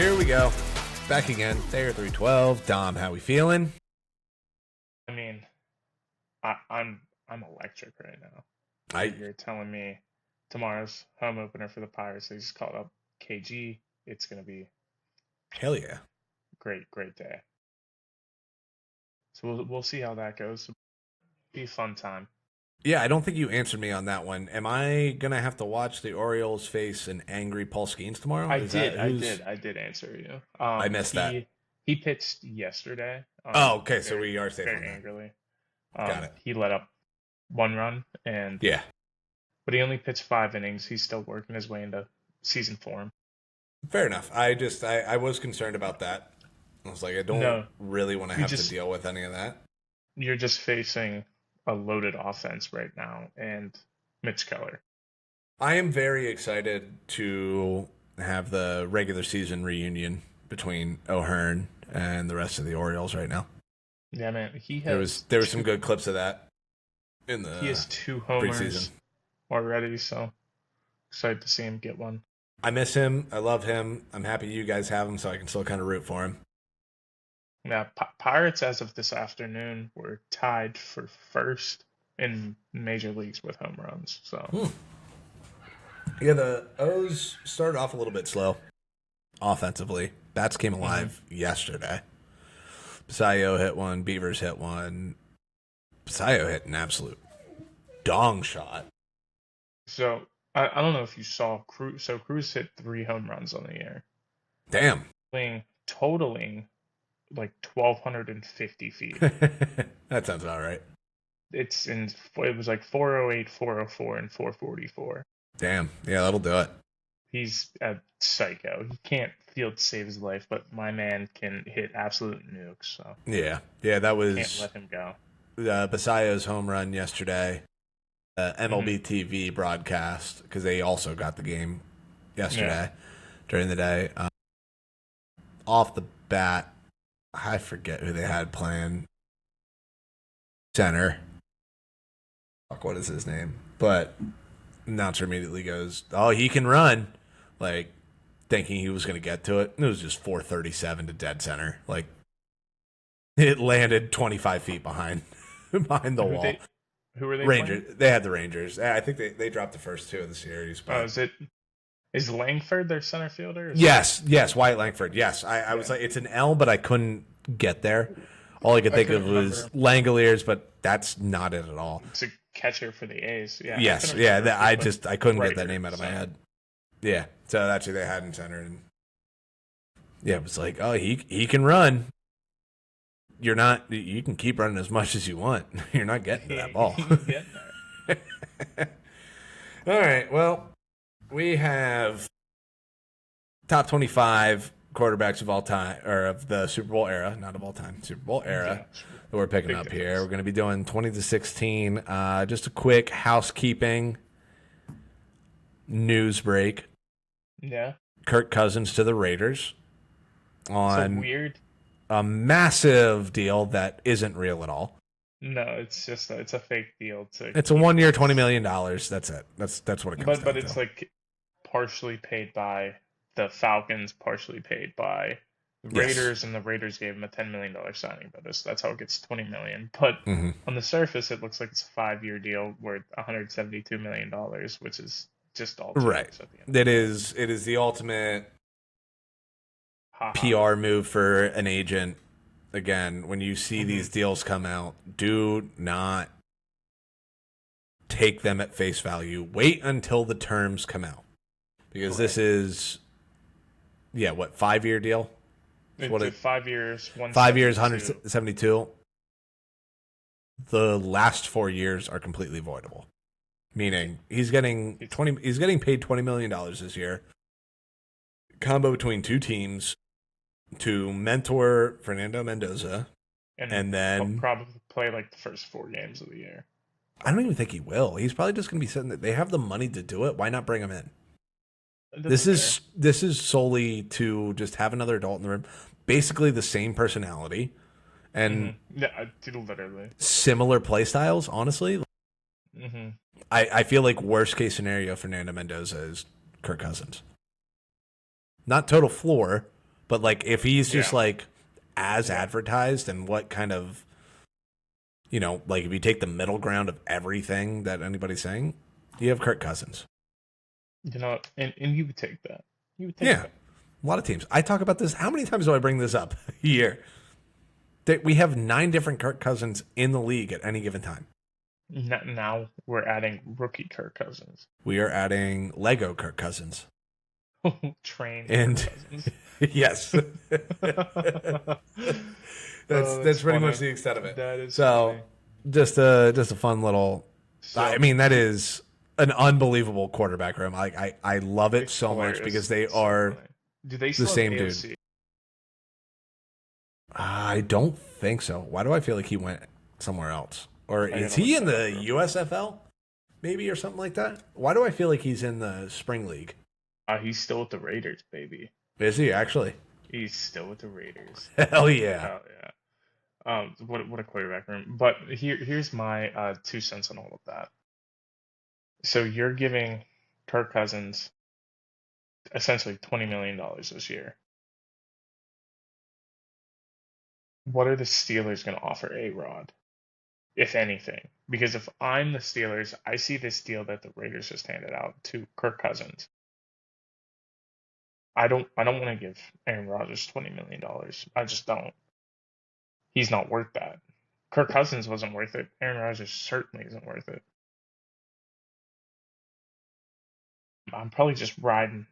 Here we go. Back again. Day 312. Dom, how we feeling? I mean, I'm electric right now. I You're telling me tomorrow's home opener for the Pirates. They just called up KG. It's gonna be Hell yeah. great day. So we'll see how that goes. Be a fun time. Yeah, I don't think you answered me on that one. Am I gonna have to watch the Orioles face an angry Paul Skeens tomorrow? I did answer you. I missed that. He pitched yesterday. Oh, okay, so we are safe on Very that. angrily. Got it. He let up one run, Yeah, but he only pitched 5 innings. He's still working his way into season form. fair enough. I was concerned about that. I was like, I don't No, really want to you have to just deal with any of that. you're just facing a loaded offense right now, and Mitch Keller. I am very excited to have the regular season reunion between O'Hearn and the rest of the Orioles right now. Yeah, man, There was some good clips of that in he the has two preseason. homers already, so excited to see him get one. I miss him. I love him. I'm happy you guys have him, so I can still kind of root for him. Yeah, Pirates as of this afternoon were tied for first in major leagues with home runs. So Yeah, the O's started off a little bit slow offensively. Bats came alive yesterday. Basayo hit one. Beavers hit one. Basayo hit an absolute dong shot. so I don't know if you saw Cruz. So Cruz hit 3 home runs on the year, Damn. totaling like 1,250 feet. That sounds about right. It was like 408, 404, and 444. Damn. Yeah, that'll do it. He's a psycho. He can't field to save his life, but my man can hit absolute nukes. So Yeah. Yeah, that can't was let him go. Basayo's home run yesterday. MLB Hmm. TV broadcast, because they also got the game yesterday Yeah. during the day. Off the bat, I forget who they had playing center. Fuck, what is his name? But announcer immediately goes, "Oh, he can run," like thinking he was going to get to it. And it was just 437 to dead center. Like it landed 25 feet behind behind the Who wall. they who are they playing? Rangers. They had the Rangers. I think they dropped the first two of the series. Oh, But is Langford their center fielder? yes, Wyatt Langford. Yes, I was Yeah. like, it's an L, but I couldn't get there. All I could I think couldn't of was remember. Langoliers, but that's not it at all. It's a catcher for the A's. Yeah, I Yes, couldn't yeah. remember if they put I couldn't get that Riker name out of my center. head. Yeah. So that's who they had in center, and yeah, it was like, oh, he can run. You're not. You can keep running as much as you want. You're not getting to that ball. He ain't getting there. All right. Well, we have top 25 quarterbacks of all time, or of the Super Bowl era, not of all time, Super Bowl era, Yeah, that we're picking big up here. difference. We're going to be doing 20 to 16. Just a quick housekeeping news break. Yeah, Kirk Cousins to the Raiders so on weird. a massive deal that isn't real at all. No, it's a fake deal to It's a keep 1 year, $20 his, million. That's it. That's what it comes but down it's to. like partially paid by the Falcons, partially paid by the Yes. Raiders, and the Raiders gave him a $10 million signing bonus. That's how it gets $20 million. But Hmm. on the surface, it looks like it's a 5-year deal worth $172 million, which is just all Right. jokes at the end of the day. It is the ultimate Ha ha. PR move for an agent. Again, when you see Hmm. these deals come out, do not take them at face value. Wait until the terms come out. Because this Correct. is, yeah, what, 5 year deal? That's what It's it, 5 years, 5 years, 172. 172. The last 4 years are completely voidable. Meaning he's getting paid $20 million this year. Combo between two teams to mentor Fernando Mendoza, And and he'll then probably play like the first 4 games of the year. I don't even think he will. He's probably just going to be sitting there. They have the money to do it. Why not bring him in? That's fair. This is solely to just have another adult in the room. Basically the same personality and Yeah, literally. similar play styles, honestly. Hmm. I feel like worst case scenario Fernando Mendoza is Kirk Cousins. Not total floor, But like, if he's just Yeah. like as Yeah. advertised, and what kind of, like if you take the middle ground of everything that anybody's saying, you have Kirk Cousins. And you would take that. You would take Yeah, that. a lot of teams. I talk about this. How many times do I bring this up here? That we have 9 different Kirk Cousins in the league at any given time. Now we're adding rookie Kirk Cousins. We are adding Lego Kirk Cousins. Train Kirk And Cousins. yes, that's pretty funny. much the extent of it. That is so funny. just a fun little. So, I mean, that is an unbelievable quarterback room. I love it it's so much hilarious. because they It's so are funny. Do they the still have same AOC? dude. I don't think so. Why do I feel like he went somewhere else? Or is gotta he look in that the up. USFL? Maybe, or something like that? Why do I feel like he's in the spring league? He's still with the Raiders, baby. Is he actually? He's still with the Raiders. Hell yeah. Oh yeah. What a quarterback room. But here's my 2 cents on all of that. So you're giving Kirk Cousins essentially $20 million this year. What are the Steelers going to offer A-Rod, if anything? Because if I'm the Steelers, I see this deal that the Raiders just handed out to Kirk Cousins. I don't want to give Aaron Rodgers $20 million. I just don't. He's not worth that. Kirk Cousins wasn't worth it. Aaron Rodgers certainly isn't worth it. I'm probably just riding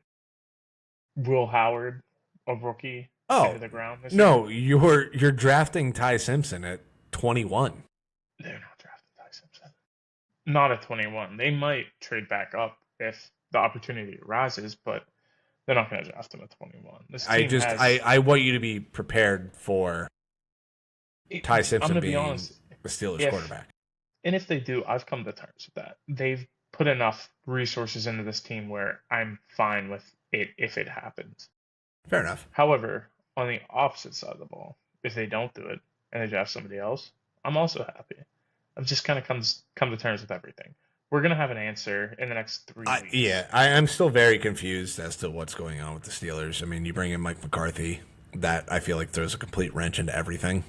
Will Howard, a rookie, into Oh, the ground this year. no, you're drafting Ty Simpson at 21. They're not drafting Ty Simpson. Not at 21. They might trade back up if the opportunity arises, but they're not going to draft him at 21. This team I want you to be prepared for Ty I'm Simpson going to be being honest. the Steelers quarterback. And if they do, I've come to terms with that. They've put enough resources into this team where I'm fine with it if it happens. Fair enough. However, on the opposite side of the ball, if they don't do it and they draft somebody else, I'm also happy. I've just kind of come to terms with everything. We're going to have an answer in the next 3 weeks. I'm still very confused as to what's going on with the Steelers. I mean, you bring in Mike McCarthy, that I feel like throws a complete wrench into everything.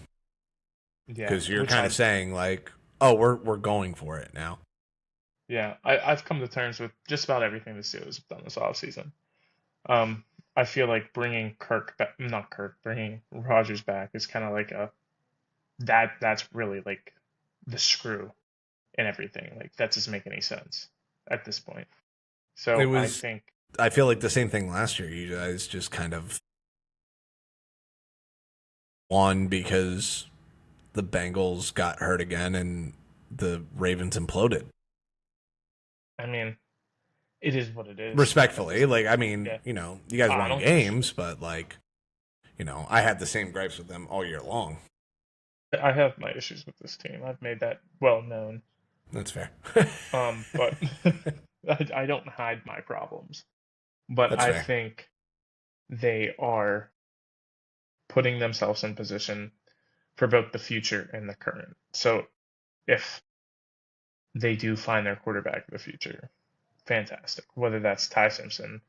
Yeah, because you're kind of saying like, oh, we're going for it now. Yeah, I've come to terms with just about everything the Steelers have done this offseason. I feel like bringing bringing Rodgers back is kind of like that's really like the screw in everything. Like that doesn't make any sense at this point. So I feel like the same thing last year. You guys just kind of won because the Bengals got hurt again and the Ravens imploded. I mean, it is what it is. Respectfully, like, I mean, Yeah. you guys won games, but like, I had the same gripes with them all year long. I have my issues with this team. I've made that well known. That's fair. But I don't hide my problems. But That's I fair. think they are putting themselves in position for both the future and the current. So if they do find their quarterback in the future, fantastic. Whether that's Ty Simpson,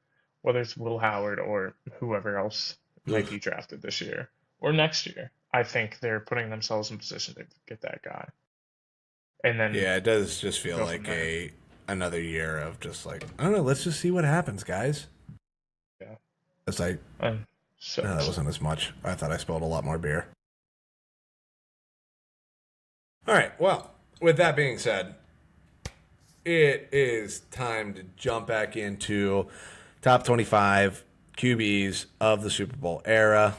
whether it's Will Howard, or whoever else might be drafted this year or next year, I think they're putting themselves in position to get that guy. And then it does just feel like another year of just like, I don't know, let's just see what happens, guys. Yeah. It's like, that wasn't as much. I thought I spilled a lot more beer. All right, well, with that being said, it is time to jump back into top 25 QBs of the Super Bowl era.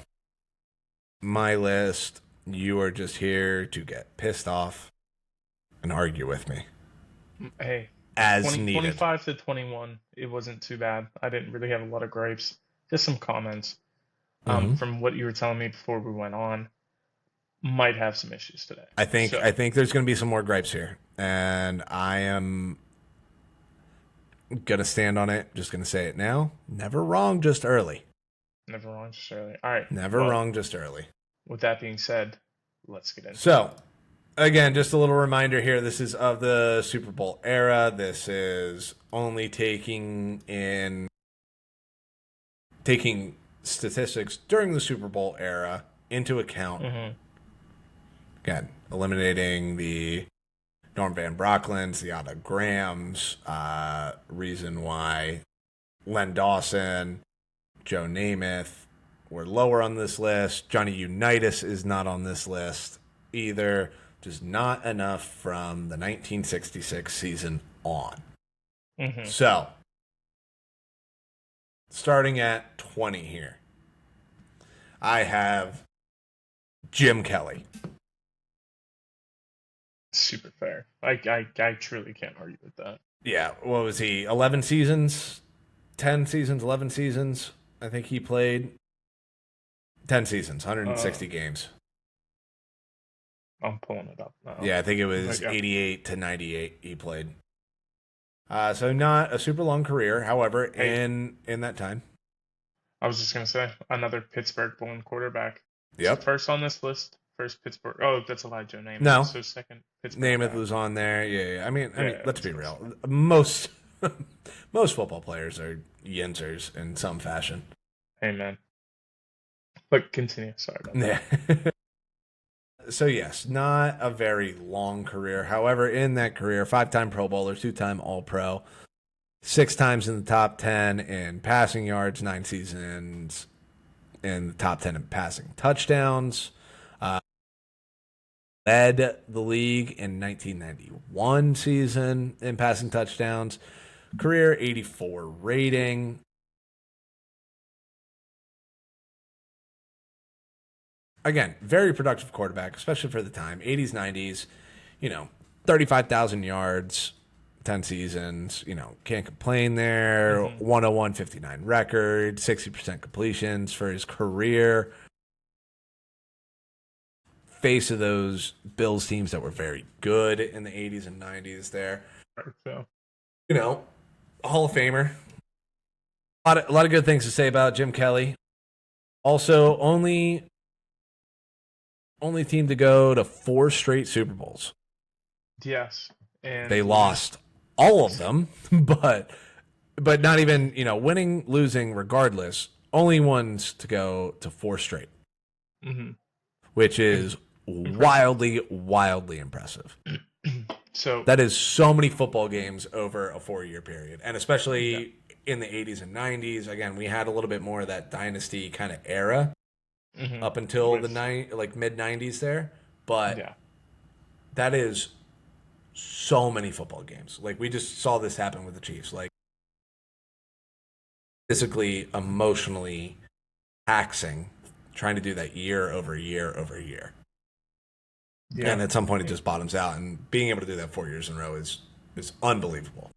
My list, you are just here to get pissed off and argue with me. Hey, as needed. 25 to 21, it wasn't too bad. I didn't really have a lot of gripes. Just some comments. From what you were telling me before we went on, might have some issues today. I think there's going to be some more gripes here, and I am going to stand on it. Just going to say it now. Never wrong, just early. Never wrong, just early. All right. Never wrong, just early. With that being said, let's get into it. So, again, just a little reminder here. This is of the Super Bowl era. This is only taking statistics during the Super Bowl era into account. Mm-hmm. Again, eliminating the Norm Van Brocklins, the Otto Grahams, reason why Len Dawson, Joe Namath were lower on this list. Johnny Unitas is not on this list either. Just not enough from the 1966 season on. Mm-hmm. So, starting at 20 here, I have Jim Kelly. Super fair. I truly can't argue with that. Yeah, what was he? 11 seasons? 10 seasons? 11 seasons? I think he played 10 seasons, 160 games. I'm pulling it up now. Yeah, I think it was 88 to 98 he played. So not a super long career, however, in that time. I was just gonna say another Pittsburgh-born quarterback. Yep. So first on this list, first Pittsburgh. Oh, that's Elijah Namath. No. So second Pittsburgh. Namath was on there. Yeah. I mean, let's be real. Sense. Most football players are Yinzers in some fashion. Amen. But continue. Sorry about that. Yeah. So yes, not a very long career. However, in that career, 5-time Pro Bowler, 2-time All-Pro, 6 times in the top 10 in passing yards, 9 seasons in the top 10 in passing touchdowns. Led the league in 1991 season in passing touchdowns. Career 84 rating. Again, very productive quarterback, especially for the time. 80s, 90s, 35,000 yards, 10 seasons, can't complain there. 101 59 record, 60% completions for his career. Face of those Bills teams that were very good in the 80s and 90s there. So. Hall of Famer. A lot of good things to say about Jim Kelly. Also, only team to go to 4 straight Super Bowls. Yes. And they lost all of them, but not even, winning, losing, regardless, only ones to go to 4 straight. Mm-hmm. Which is wildly impressive. So that is so many football games over a 4-year period, and especially in the 80s and 90s. Again, we had a little bit more of that dynasty kind of era up until the mid 90s there, but that is so many football games. Like, we just saw this happen with the Chiefs, like physically, emotionally taxing, trying to do that year over year over year. Yeah. And at some point it just bottoms out, and being able to do that 4 years in a row is unbelievable.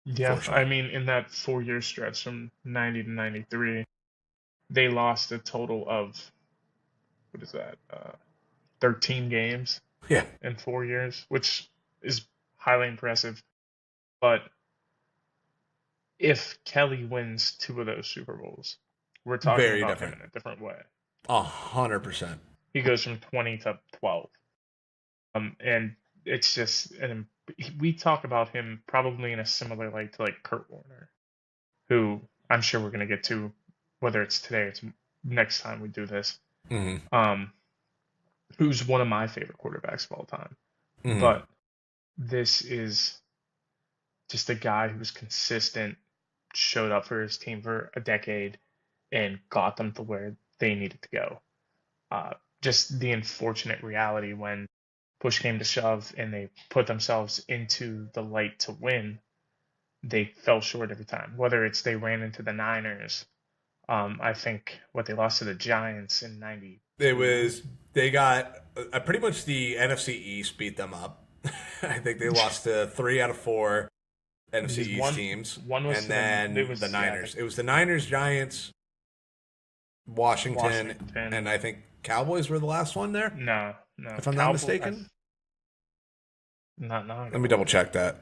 Yeah, I mean, in that 4-year stretch from 90 to 93, they lost a total of, 13 games in 4 years, which is highly impressive. But if Kelly wins 2 of those Super Bowls, we're talking about him in a different way. 100%. He goes from 20 to 12. And it's just, we talk about him probably in a similar light to like Kurt Warner, who I'm sure we're going to get to, whether it's today or it's next time we do this, who's one of my favorite quarterbacks of all time. But this is just a guy who's consistent, showed up for his team for a decade, and got them to where they needed to go. Just the unfortunate reality when push came to shove and they put themselves into the light to win, they fell short every time. Whether it's they ran into the Niners, I think they lost to the Giants in 90. They got pretty much the NFC East beat them up. I think they lost to 3 out of 4 NFC East teams. One was, and then the Niners. It was the Niners, Giants, Washington, and I think Cowboys were the last one there? No. If I'm not mistaken? Not. Let me double check that.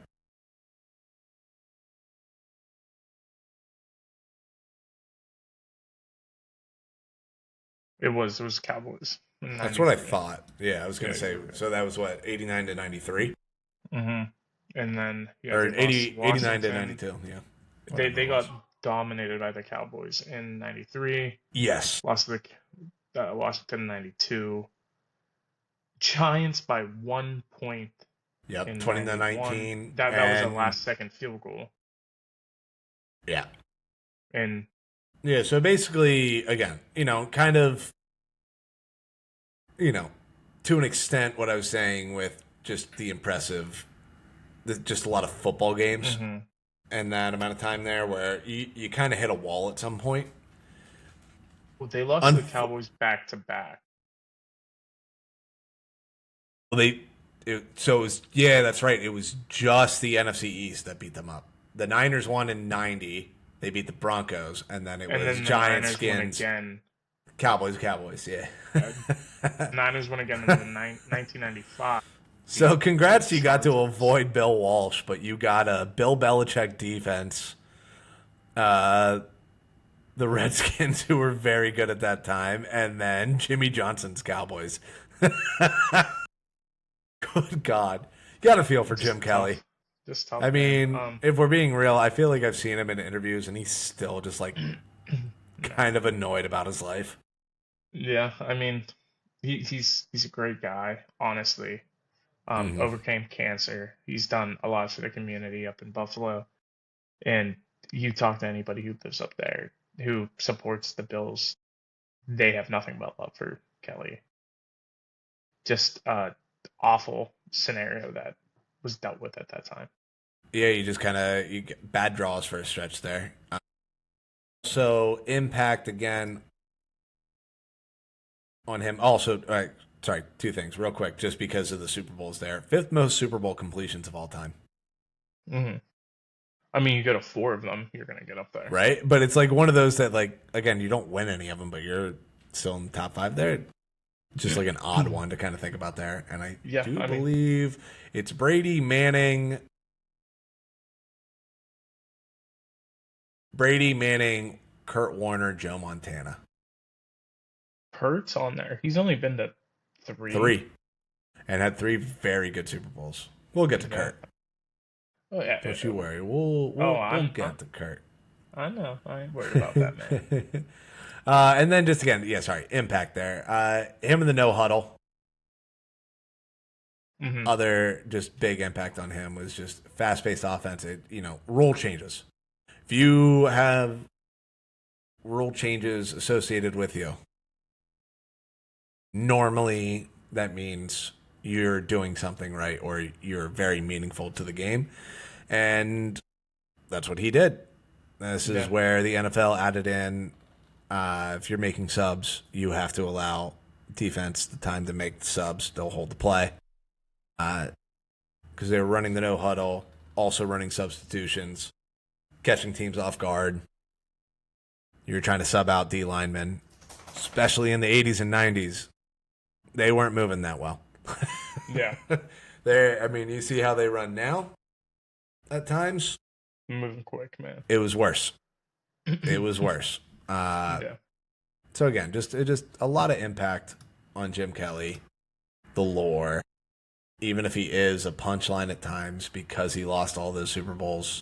It was Cowboys. That's what I thought. Yeah, I was going to say, so that was 89 to 93? Mm-hmm. And then... Or 89 to 92, yeah. They got dominated by the Cowboys in '93. Yes. Lost to the Washington in '92. Giants by 1 point Yep. in 20 to '91. 19. That was a And last second field goal. yeah. And Yeah. So basically, again, kind of, to an extent, what I was saying with just the impressive, just a lot of football games mhm. and that amount of time there where you kind of hit a wall at some point. Well, they lost to the Unf- Cowboys back to back. they so it was, yeah, that's right. It was just the NFC East that beat them up. The Niners won in '90. They beat the Broncos, and then it And was then the Giants, Niners won Skins, again. Cowboys. Yeah. Uh, Niners won again in 1995. So Beat the congrats, you got to Chargers. avoid Bill Walsh, but you got a Bill Belichick defense. Uh, the Redskins, who were very good at that time, and then Jimmy Johnson's Cowboys. Good God. You got to feel for Jim Just Kelly. tough. Just tough, I man. mean, if we're being real, I feel like I've seen him in interviews and he's still just like Nah. kind of annoyed about his life. Yeah, I mean, he's a great guy, honestly. Hmm. Overcame cancer. He's done a lot for the community up in Buffalo. And you talk to anybody who lives up there who supports the Bills, they have nothing but love for Kelly. Just awful scenario that was dealt with at that time. Yeah, you just kind of you get bad draws for a stretch there. So impact again on him. Also, sorry, two things real quick, just because of the Super Bowls there. Fifth most Super Bowl completions of all time. Hmm. I mean, you go to four of them, you're gonna get up there. Right? But it's like one of those that, like, again, you don't win any of them, but you're still in the top five there. Just like an odd one to kind of think about there. And I Yeah, do I mean, believe it's Brady Manning, Kurt Warner, Joe Montana. Kurt's on there. He's only been to three. Three. And had three very good Super Bowls. We'll get to Yeah. Kurt. Oh yeah. Don't you worry. We'll Oh, we'll get to Kurt. I know. I ain't worried about that, man. And then just again, yeah, sorry, impact there. Him in the no huddle. Hmm. Other just big impact on him was just fast paced offense. Rule changes. If you have rule changes associated with you, normally that means you're doing something right or you're very meaningful to the game. And that's what he did. This is Yeah. where the NFL added in if you're making subs, you have to allow defense the time to make the subs. They'll hold the play. Because they were running the no huddle, also running substitutions, catching teams off guard. You're trying to sub out D linemen, especially in the 80s and 90s. They weren't moving that well. Yeah. I mean, you see how they run now at times? Moving quick, man. It was worse. It was worse. Yeah. So again, just a lot of impact on Jim Kelly, the lore. Even if he is a punchline at times because he lost all those Super Bowls,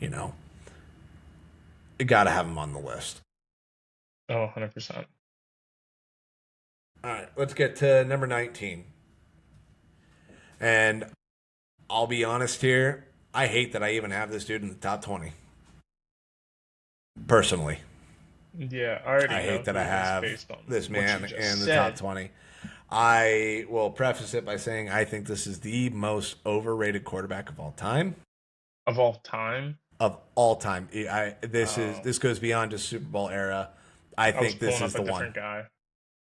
you got to have him on the list. Oh, 100%. All right, let's get to number 19. And I'll be honest here, I hate that I even have this dude in the top 20. Personally, Yeah, I already I know hate that who I it is have based on this what man you just in the said. top 20. I will preface it by saying I think this is the most overrated quarterback of all time. Of all time. Of all time. Oh, This goes beyond just Super Bowl era. I I was think this pulling is up a the one. different guy.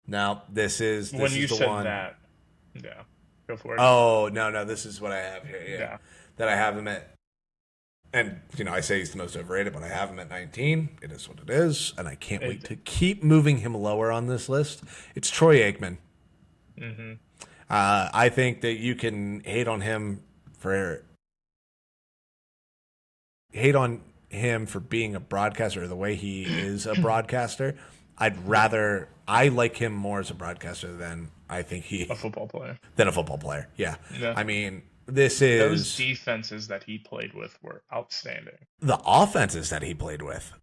Now, When this you is the said one. that, yeah, go for it. Oh, no, this is what I have here. Yeah. Yeah. That I have him at, and I say he's the most overrated, but I have him at 19. It is what it is, and I can't wait to keep moving him lower on this list. It's Troy Aikman. Mm-hmm. I think that you can hate on him for being a broadcaster, or the way he is a broadcaster. I like him more as a broadcaster than I think A football player. than a football player. Yeah. Yeah. I mean, This Those is defenses that he played with were outstanding. the offenses that he played with.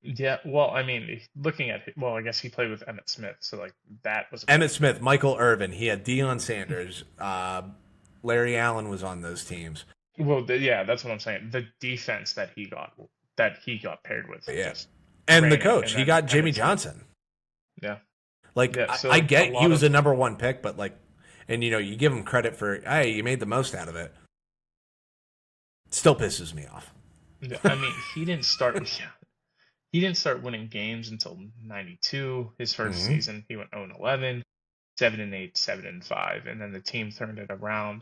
Yeah, well, I mean, looking at well, I guess he played with Emmett Smith, so like that was a Emmett better Smith, team. Michael Irvin. He had Deion Sanders. Larry Allen was on those teams. Well, yeah, that's what I'm saying. The defense that he got paired with But yeah, just and the ran it, coach, and he then got Jimmy Emmett Smith. Johnson. Yeah, Like yeah. I, So I like a get he lot was a of number one pick, but like, and you give him credit for hey, you made the most out of it. Still pisses me off. I mean, he didn't start. Yeah, he didn't start winning games until '92. His first Mm-hmm. season, he went 0-11, 7-8, 7-5, and then the team turned it around.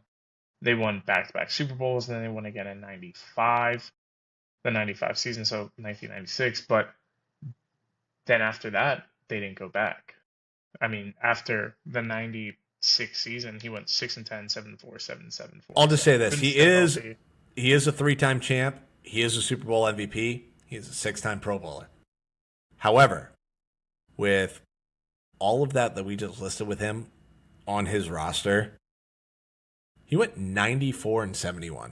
They won back-to-back Super Bowls, and then they won again in '95, the '95 season, so 1996. But then after that, they didn't go back. I mean, after the '96 season, he went 6-10, 7-4, 7-7-4. I'll just So say this: couldn't stay healthy. he is a 3-time champ. He is a Super Bowl MVP. He is a 6-time Pro Bowler. However, with all of that we just listed with him on his roster, he went 94-71.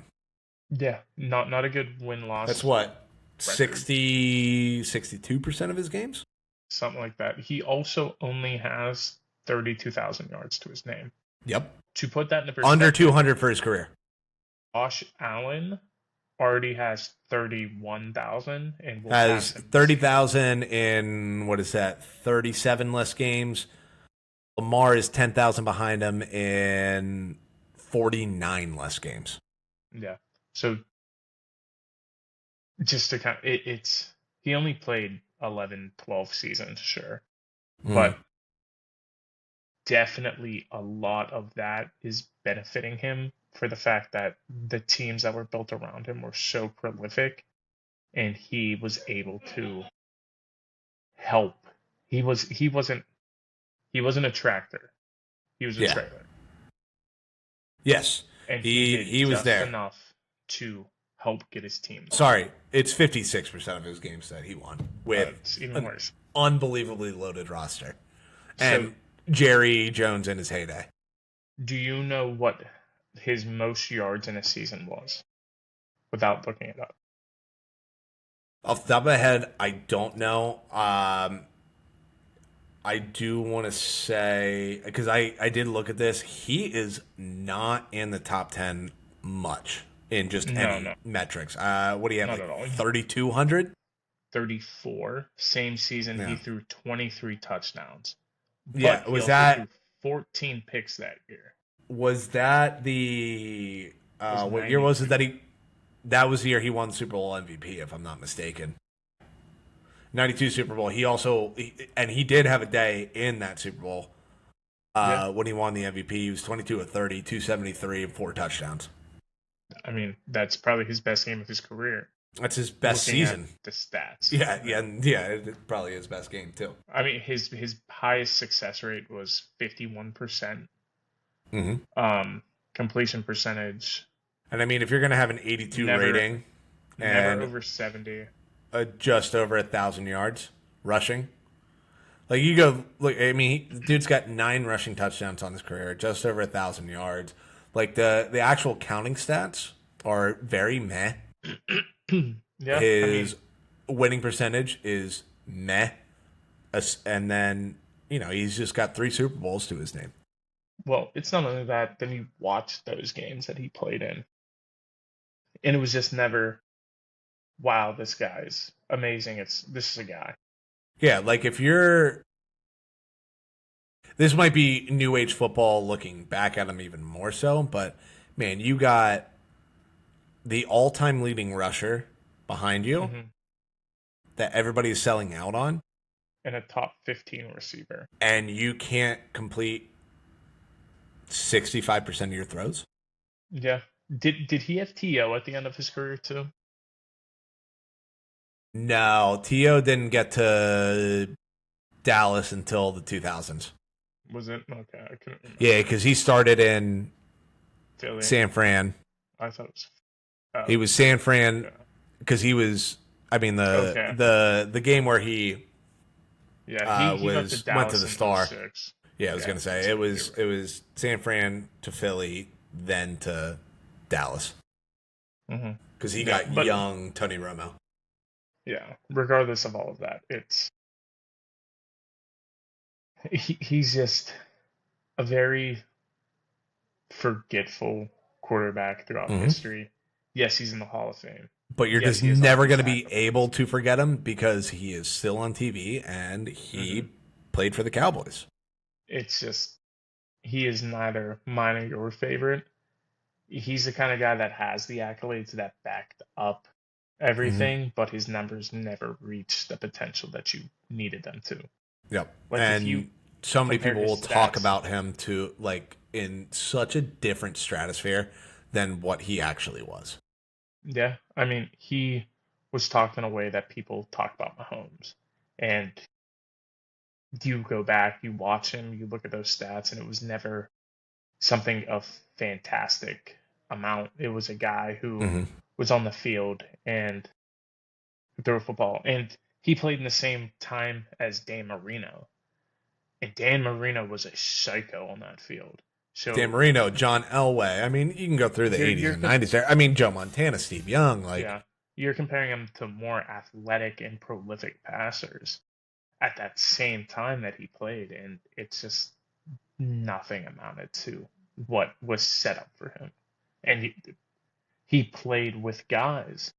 Yeah, not a good win That's loss what record, 62% of his games. something like that. He also only has 32,000 yards to his name. Yep, To put that into under perspective, 200 for his career. Josh Allen already has 31,000 and will Has pass him this year. 30,000 in what is that? 37 less games. Lamar is 10,000 behind him in 49 less games. Yeah. So just to kind of, it's he only played 11, 12 seasons, sure, Mm. but definitely a lot of that is benefiting him for the fact that the teams that were built around him were so prolific, and he was able to help. He wasn't a tractor. He was a Yeah. trailer, Yes. and he did He was just there. enough to help get his team there. Sorry, it's 56% of his games that he won with It's even an worse. unbelievably loaded roster. So, And Jerry Jones in his heyday. do you know what his most yards in a season was without looking it up? Off the top of my head, I don't know. I do want to say, because I did look at this, he is not in the top 10 much in just No, any no, metrics. What do you have, not like at all. 3,200? 34. Same season, he Yeah. threw 23 touchdowns, but Yeah. he also threw 14 picks that year. Was that the, It was what year was it 92. that was the year he won Super Bowl MVP, if I'm not mistaken. 92 Super Bowl. And he did have a day in that Super Bowl Yeah, when he won the MVP. He was 22 of 30, 273, and 4 touchdowns. I mean, that's probably his best game of his career. That's his best Looking at season. the stats. Yeah. It's probably his best game too. I mean, his highest success rate was 51%. Mm-hmm. Completion percentage And I mean, if you're gonna have an 82 never rating never and over 70. just over 1,000 yards rushing, like you go look. I mean, the dude's got 9 rushing touchdowns on his career, just over 1,000 yards. Like the actual counting stats are very meh. Yeah, I His mean, winning percentage is meh, and then he's just got 3 Super Bowls to his name. well, it's not only that. Then you watch those games that he played in, and it was just never, wow, this guy's amazing. This is a guy. Yeah, like if you're this might be new age football looking back at him even more so, but man, you got the all-time leading rusher behind you Hmm. that everybody's selling out on, And a top 15 receiver. and you can't complete 65% of your throws. Yeah. Did he have TO at the end of his career too? No, T.O. didn't get to Dallas until the 2000s. Was it? Okay, I couldn't remember. Yeah, because he started in Philly. San Fran. I thought it was. He was San Fran Yeah. because he was. I mean Okay. the game where he Yeah, he went to went to Dallas the in Star. '06. Yeah, I was Yeah, gonna say that's it right, you're was right. it was San Fran to Philly, then to Dallas. Hmm. Because he Yeah, got but young Tony Romo. yeah, regardless of all of that, he's just a very forgetful quarterback throughout Hmm. history. Yes, he's in the Hall of Fame. But you're Yes, just he has all never these going to be able accolades. to forget him because he is still on TV and Hmm. he played for the Cowboys. It's just he is neither mine or your favorite. He's the kind of guy that has the accolades that backed up Hmm. everything, but his numbers never reached the potential that you needed them to. Yep. Like if you And so many compare people his will talk stats, about him to like in such a different stratosphere than what he actually was. yeah, I mean, he was talked in a way that people talk about Mahomes. And you go back, you watch him, you look at those stats, and it was never something of fantastic amount. It was a guy who Hmm. was on the field and threw a football. And he played in the same time as Dan Marino. And Dan Marino was a psycho on that field. Dan So Marino, John Elway. I mean, you can go through the you're 80s you're and 90s there. I mean, Joe Montana, Steve Young. Like, yeah, you're comparing him to more athletic and prolific passers at that same time that he played, and it's just nothing amounted to what was set up for him. And he played with guys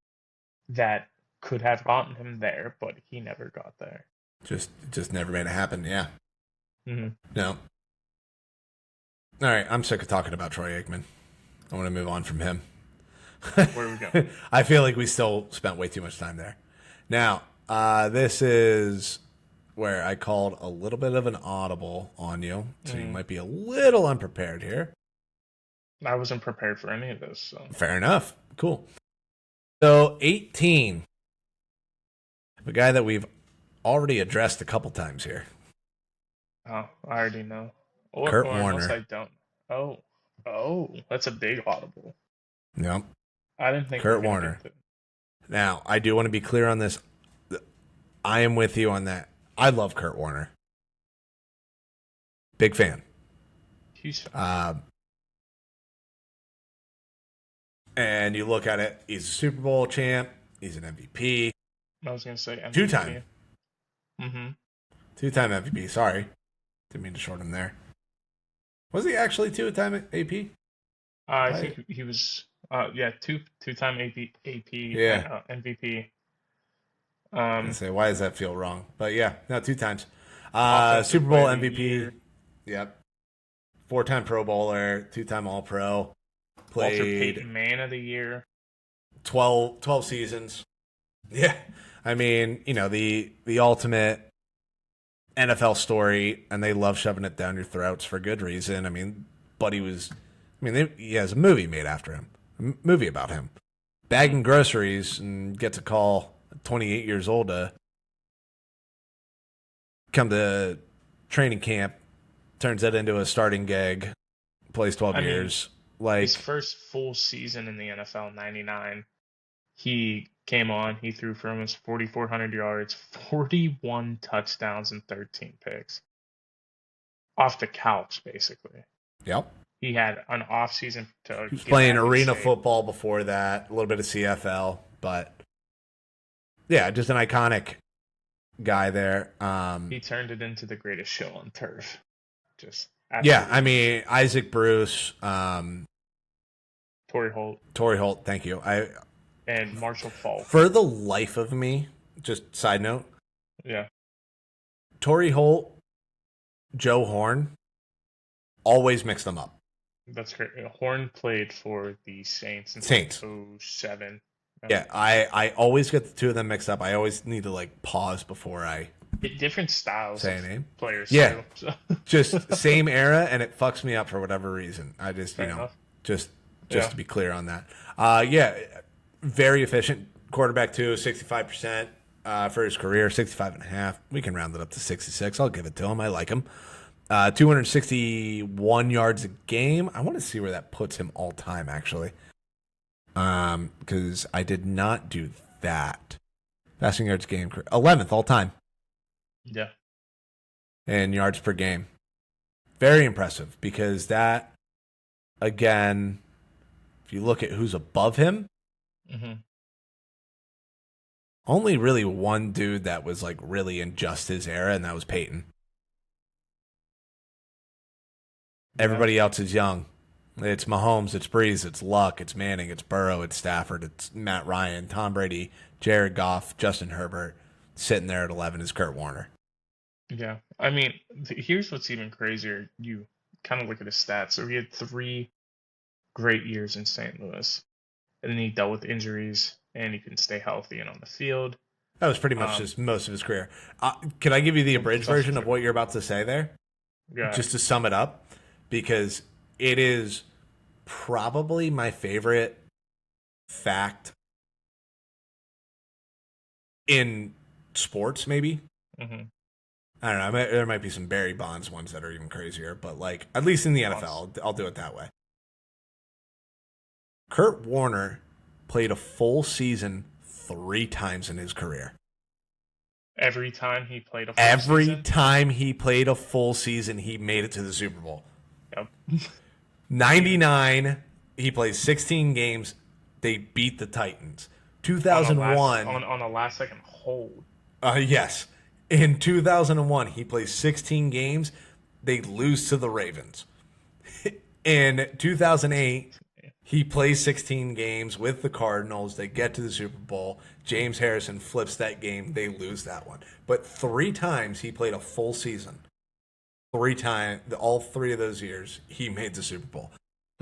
that could have gotten him there, but he never got there. just never made it happen. Yeah. Hmm. No. All right. I'm sick of talking about Troy Aikman. I want to move on from him. Where are we going? I feel like we still spent way too much time there. Now, this is where I called a little bit of an audible on you, so you Mm, might be a little unprepared here. I wasn't prepared for any of this, so Fair enough. Cool. So, 18, a guy that we've already addressed a couple times here, oh, I already know. Kurt Or unless Warner. I don't. Oh, oh, that's a big audible. Yep, I didn't think we were Kurt gonna get Warner. to. Now, I do want to be clear on this. I am with you on that. I love Kurt Warner. Big fan. Huge fan. Uh, and you look at it, he's a Super Bowl champ. He's an MVP. I was gonna say Two time. MVP. Mm-hmm. Two-time MVP. Sorry. Didn't mean to short him there. Was he actually two-time AP? I Why? think he was. Yeah, two-time AP Yeah. and MVP. I Um, say, why does that feel wrong? But yeah, no, two times. Offensive Super Bowl Player of the MVP. Year. Yep. Four-time Pro Bowler. Two-time All-Pro. Walter Played Payton Man of the Year. 12 seasons. Yeah. I mean, the ultimate NFL story, and they love shoving it down your throats for good reason. I mean, Buddy was. I mean, he has a movie made after him, movie about him, Mm-hmm. bagging groceries, and gets a call at 28 years old to come to training camp. Turns that into a starting gig. Plays 12 I mean, years. his Like, first full season in the NFL, 99. He came on. He threw for almost 4,400 yards, 41 touchdowns, and 13 picks off the couch, basically. yep. He had an off season to He was get playing back in arena shape. football before that, a little bit of CFL, but yeah, just an iconic guy there. He turned it into the greatest show on turf. Just Yeah, I absolutely mean insane. Isaac Bruce, Torrey Holt Torrey Holt. Thank you. I and Marshall Falk. for the life of me, just side note, Yeah, Torrey Holt, Joe Horn, always mix them up. that's great. Horn played for the Saints in like Saints. '07. Yeah, I always get the two of them mixed up. I always need to like pause before I Different styles say of a name. players Yeah, too. So just same era, and it fucks me up for whatever reason. I just fair enough. just Yeah. to be clear on that. Yeah, very efficient quarterback too, 65% for his career, 65 and a half. We can round it up to 66. I'll give it to him. I like him. 261 yards a game. I want to see where that puts him all time actually, because I did not do that. Passing yards game, 11th all time Yeah. in yards per game. Very impressive because that, again, if you look at who's above him, Hmm. only really one dude that was like really in just his era, and that was Peyton. Yeah. Everybody else is young. It's Mahomes, it's Breeze, it's Luck, it's Manning, it's Burrow, it's Stafford, it's Matt Ryan, Tom Brady, Jared Goff, Justin Herbert. Sitting there at 11 is Kurt Warner. Yeah. I mean, here's what's even crazier. You kind of look at his stats. So he had 3 great years in St. Louis, and then he dealt with injuries, and he couldn't stay healthy and on the field. That was pretty much Um, just most of his career. Can I give you the abridged Plus version of injury. what you're about to say there? Yeah. Just to sum it up, because it is probably my favorite fact in sports, maybe. Hmm. I don't know. There might be some Barry Bonds ones that are even crazier, but like at least in the NFL, I'll do it that way. Kurt Warner played a full season 3 times in his career. Every time he played a full Every season. time he played a full season, he made it to the Super Bowl. Yep. 99, he plays 16 games. They beat the Titans. On a last 2001, on a last second hold. yes. In 2001, he plays 16 games. They lose to the Ravens. In 2008, he plays 16 games with the Cardinals. They get to the Super Bowl. James Harrison flips that game. They lose that one. But 3 times he played a full season. 3 times, all 3 of those years, he made the Super Bowl.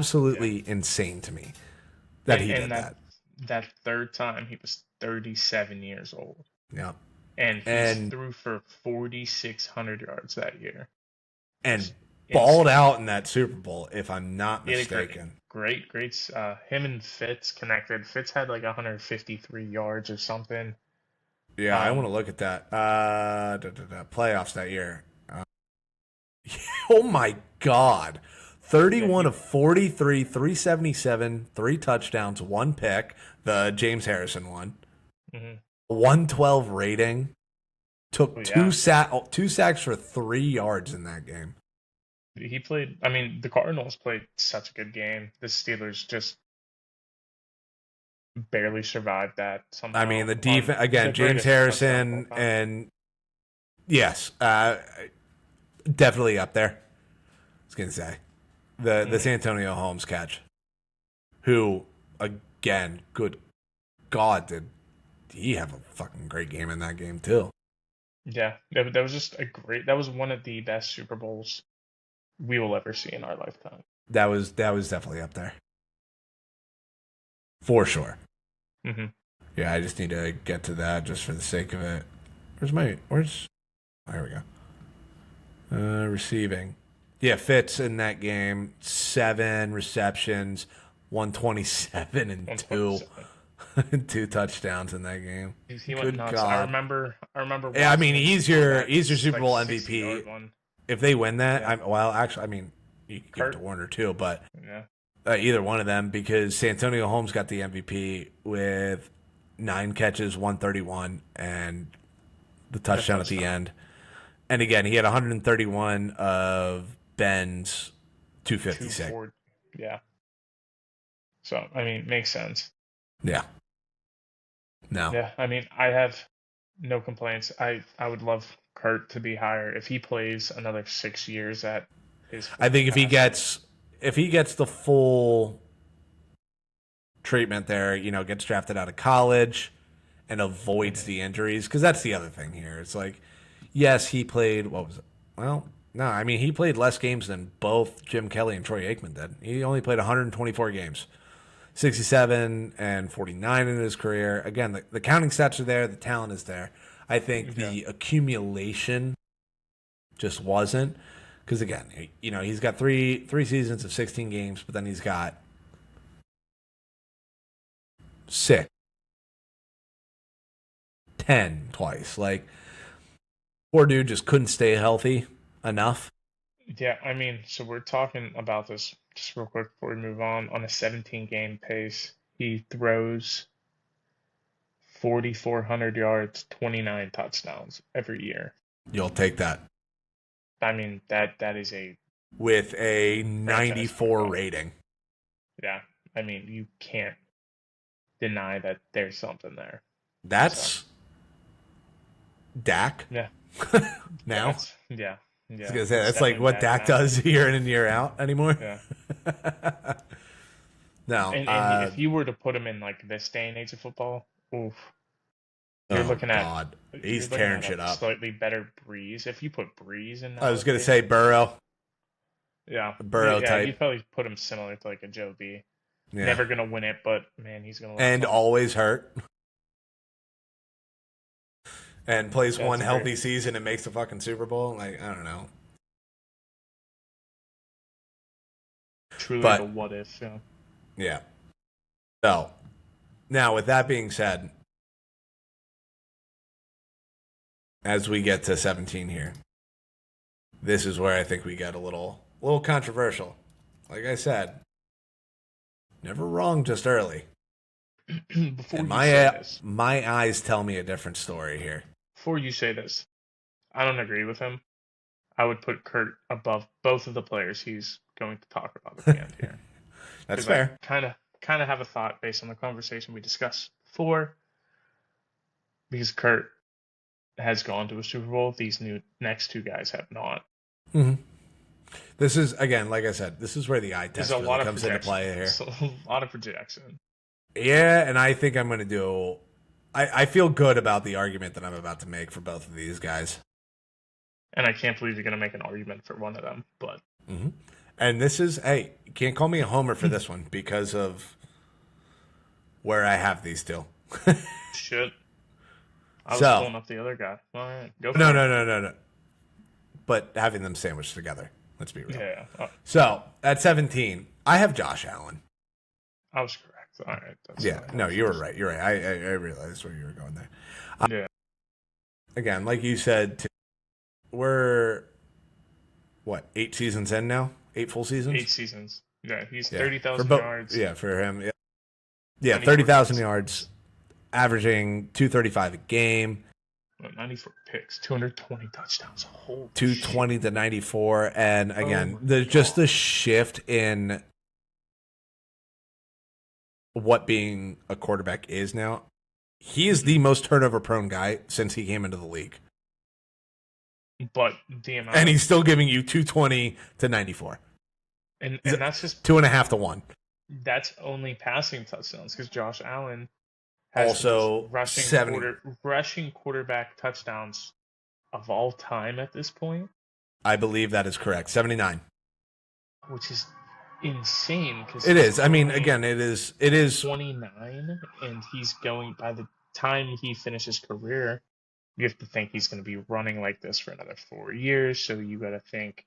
Absolutely insane to me that he did And that. that third time he was 37 years old, Yeah. and he And threw for 4,600 yards that year. and Just balled insane. out in that Super Bowl, if I'm not He had a mistaken. great. Him and Fitz connected. Fitz had like 153 yards or something. Yeah, I want Um, to look at that. Playoffs that year. Oh my God. yeah, 31 of 43, 377, 3 touchdowns, 1 pick, the James Harrison one. mhm. 112 rating. Oh Took yeah, 2 sacks for 3 yards in that game. he played. I mean, the Cardinals played such a good game. The Steelers just barely survived that I mean, somehow the on defense, the again, James greatest touchdown of all Harrison, time. and yes, definitely up there. I was going to say. The Hmm. Santonio Holmes catch, who, again, good God, did he have a fucking great game in that game, too. Yeah, that was just a great. That was one of the best Super Bowls we will ever see in our lifetime. That was definitely up there. For sure. Hmm. Yeah, I just need to get to that just for the sake of it. There we go. Receiving. Yeah, Fitz in that game, 7 receptions, 127 and two, 127. and 2 touchdowns in that game. He went Good nuts. I God. remember. I remember Yeah, I mean, watching him on that he's your Super like Bowl 60-yard MVP. one. If they win that, Yeah, actually, I mean, you could give it to Kurt. Warner too, but Yeah, either one of them because Santonio Holmes got the MVP with 9 catches, 131, and the and a touchdown at the touchdown. end. And again, he had 131 of Ben's Two 256. forward. Yeah. So I mean, makes sense. Yeah. No. Yeah. I mean, I have no complaints. I would love Kurt to be higher if he plays another 6 years at his full I think capacity. if he gets the full treatment there, gets drafted out of college and avoids Hmm. the injuries, because that's the other thing here. It's like, yes, he played, what was it? Well, no, I mean, he played less games than both Jim Kelly and Troy Aikman did. He only played 124 games, 67 and 49 in his career. Again, the counting stats are there, the talent is there. I think Yeah. the accumulation just wasn't. Because again, he's got three seasons of 16 games, but then he's got 6, 10 twice. Like, poor dude just couldn't stay healthy enough. Yeah. I mean, so we're talking about this just real quick before we move on a 17 game pace. He throws 4,400 yards, 29 touchdowns every year. You'll take that I mean, that is a with a franchise 94 quarterback. rating. Yeah. I mean, you can't deny that there's something there. So That's Dak yeah, now. yeah, I was yeah. gonna say It's that's like definitely what Dak Dak now. does year in and year out anymore. Yeah, No, and if you were to put him in like this day and age of football, oof, you're oh looking at god, you're he's looking tearing at a shit up. slightly better Breeze. If you put Breeze in I was gonna nowadays, say Burrow, yeah, Burrow yeah, you'd type, probably put him similar to like a Joe B. yeah, Never gonna win it, but man, he's gonna learn and something. always hurt, and plays one That's true. healthy season and makes the fucking Super Bowl. Like I don't know, Truly the but what if. Yeah. yeah. So now, with that being said, as we get to 17 here, this is where I think we get a little controversial. Like I said, never wrong just early. Before And you say this, my eyes tell me a different story here. before you say this, I don't agree with him. I would put Kurt above both of the players he's going to talk about at the end here, That's because I fair. kind of have a thought based on the conversation we discussed before. Because Kurt has gone to a Super Bowl, these next two guys have not. Mm-hmm. This is again, like I said, this is where the eye There's test a really lot of comes into projection. play here. So a lot of projection. Yeah, and I think I'm going to do. I feel good about the argument that I'm about to make for both of these guys. And I can't believe you're going to make an argument for one of them, but. Mm-hmm. And this is, hey, you can't call me a homer for this one because of where I have these two. Shit. I was So, pulling up the other guy. All right, go for no, it. no, no, no, no. But having them sandwiched together. Let's be real. Yeah. So, at 17, I have Josh Allen. I was correct. All right. That's Yeah, no, you were right. You're right. I realized where you were going there. Yeah. Again, like you said, we're, what, 8 seasons in now? 8 full seasons? 8 seasons. Yeah, he's Yeah. 30,000 For yards. Yeah, for him. Yeah, yeah 94 30,000 picks. yards, averaging 235 a game. 94 picks, 220 touchdowns. Holy 220 shit. to 94. And again, Oh there's just the shift in what being a quarterback is now. He is the most turnover prone guy since he came into the league. But the amount. And he's still giving you 220 to 94. And that's just 2.5 to 1. That's only passing touchdowns because Josh Allen has Also, rushing quarterback touchdowns of all time at this point, I believe that is correct. 79. which is insane. Because It is. I mean, again, it is 29, and he's going by the time he finishes career. You have to think he's going to be running like this for another 4 years. So you got to think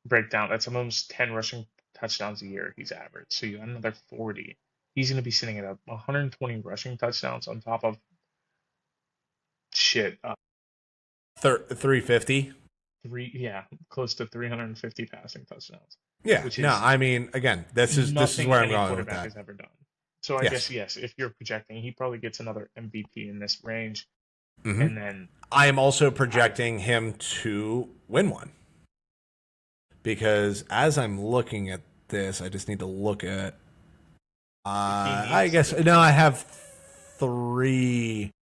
breakdown. That's almost 10 rushing touchdowns a year he's averaged. So you got another 40. He's going to be sitting at 120 rushing touchdowns on top of shit. 350. Close to 350 passing touchdowns. Yeah. Which No, is I mean, again, this is where I'm any going with quarterback that. has ever done. So I Yes. guess yes, if you're projecting, he probably gets another MVP in this range, Mm-hmm. and then I am also projecting him to win one. Because as I'm looking at this, I just need to look at. I guess no, I have three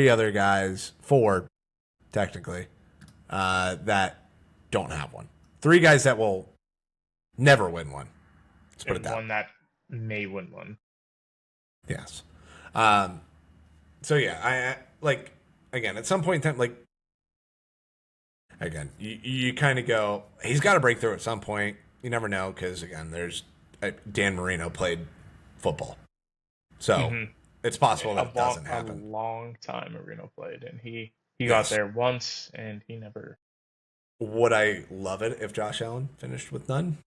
other guys, 4 technically, that don't have one. 3 guys that will never win one. Let's put it that. One that may win one. Yes. So yeah, I like again at some point in time, like again, you kind of go, he's got to break through at some point. You never know because again, there's Dan Marino played football, so it's possible that it doesn't happen. A long time Marino played, and he got there once, and he never. Would I love it if Josh Allen finished with none?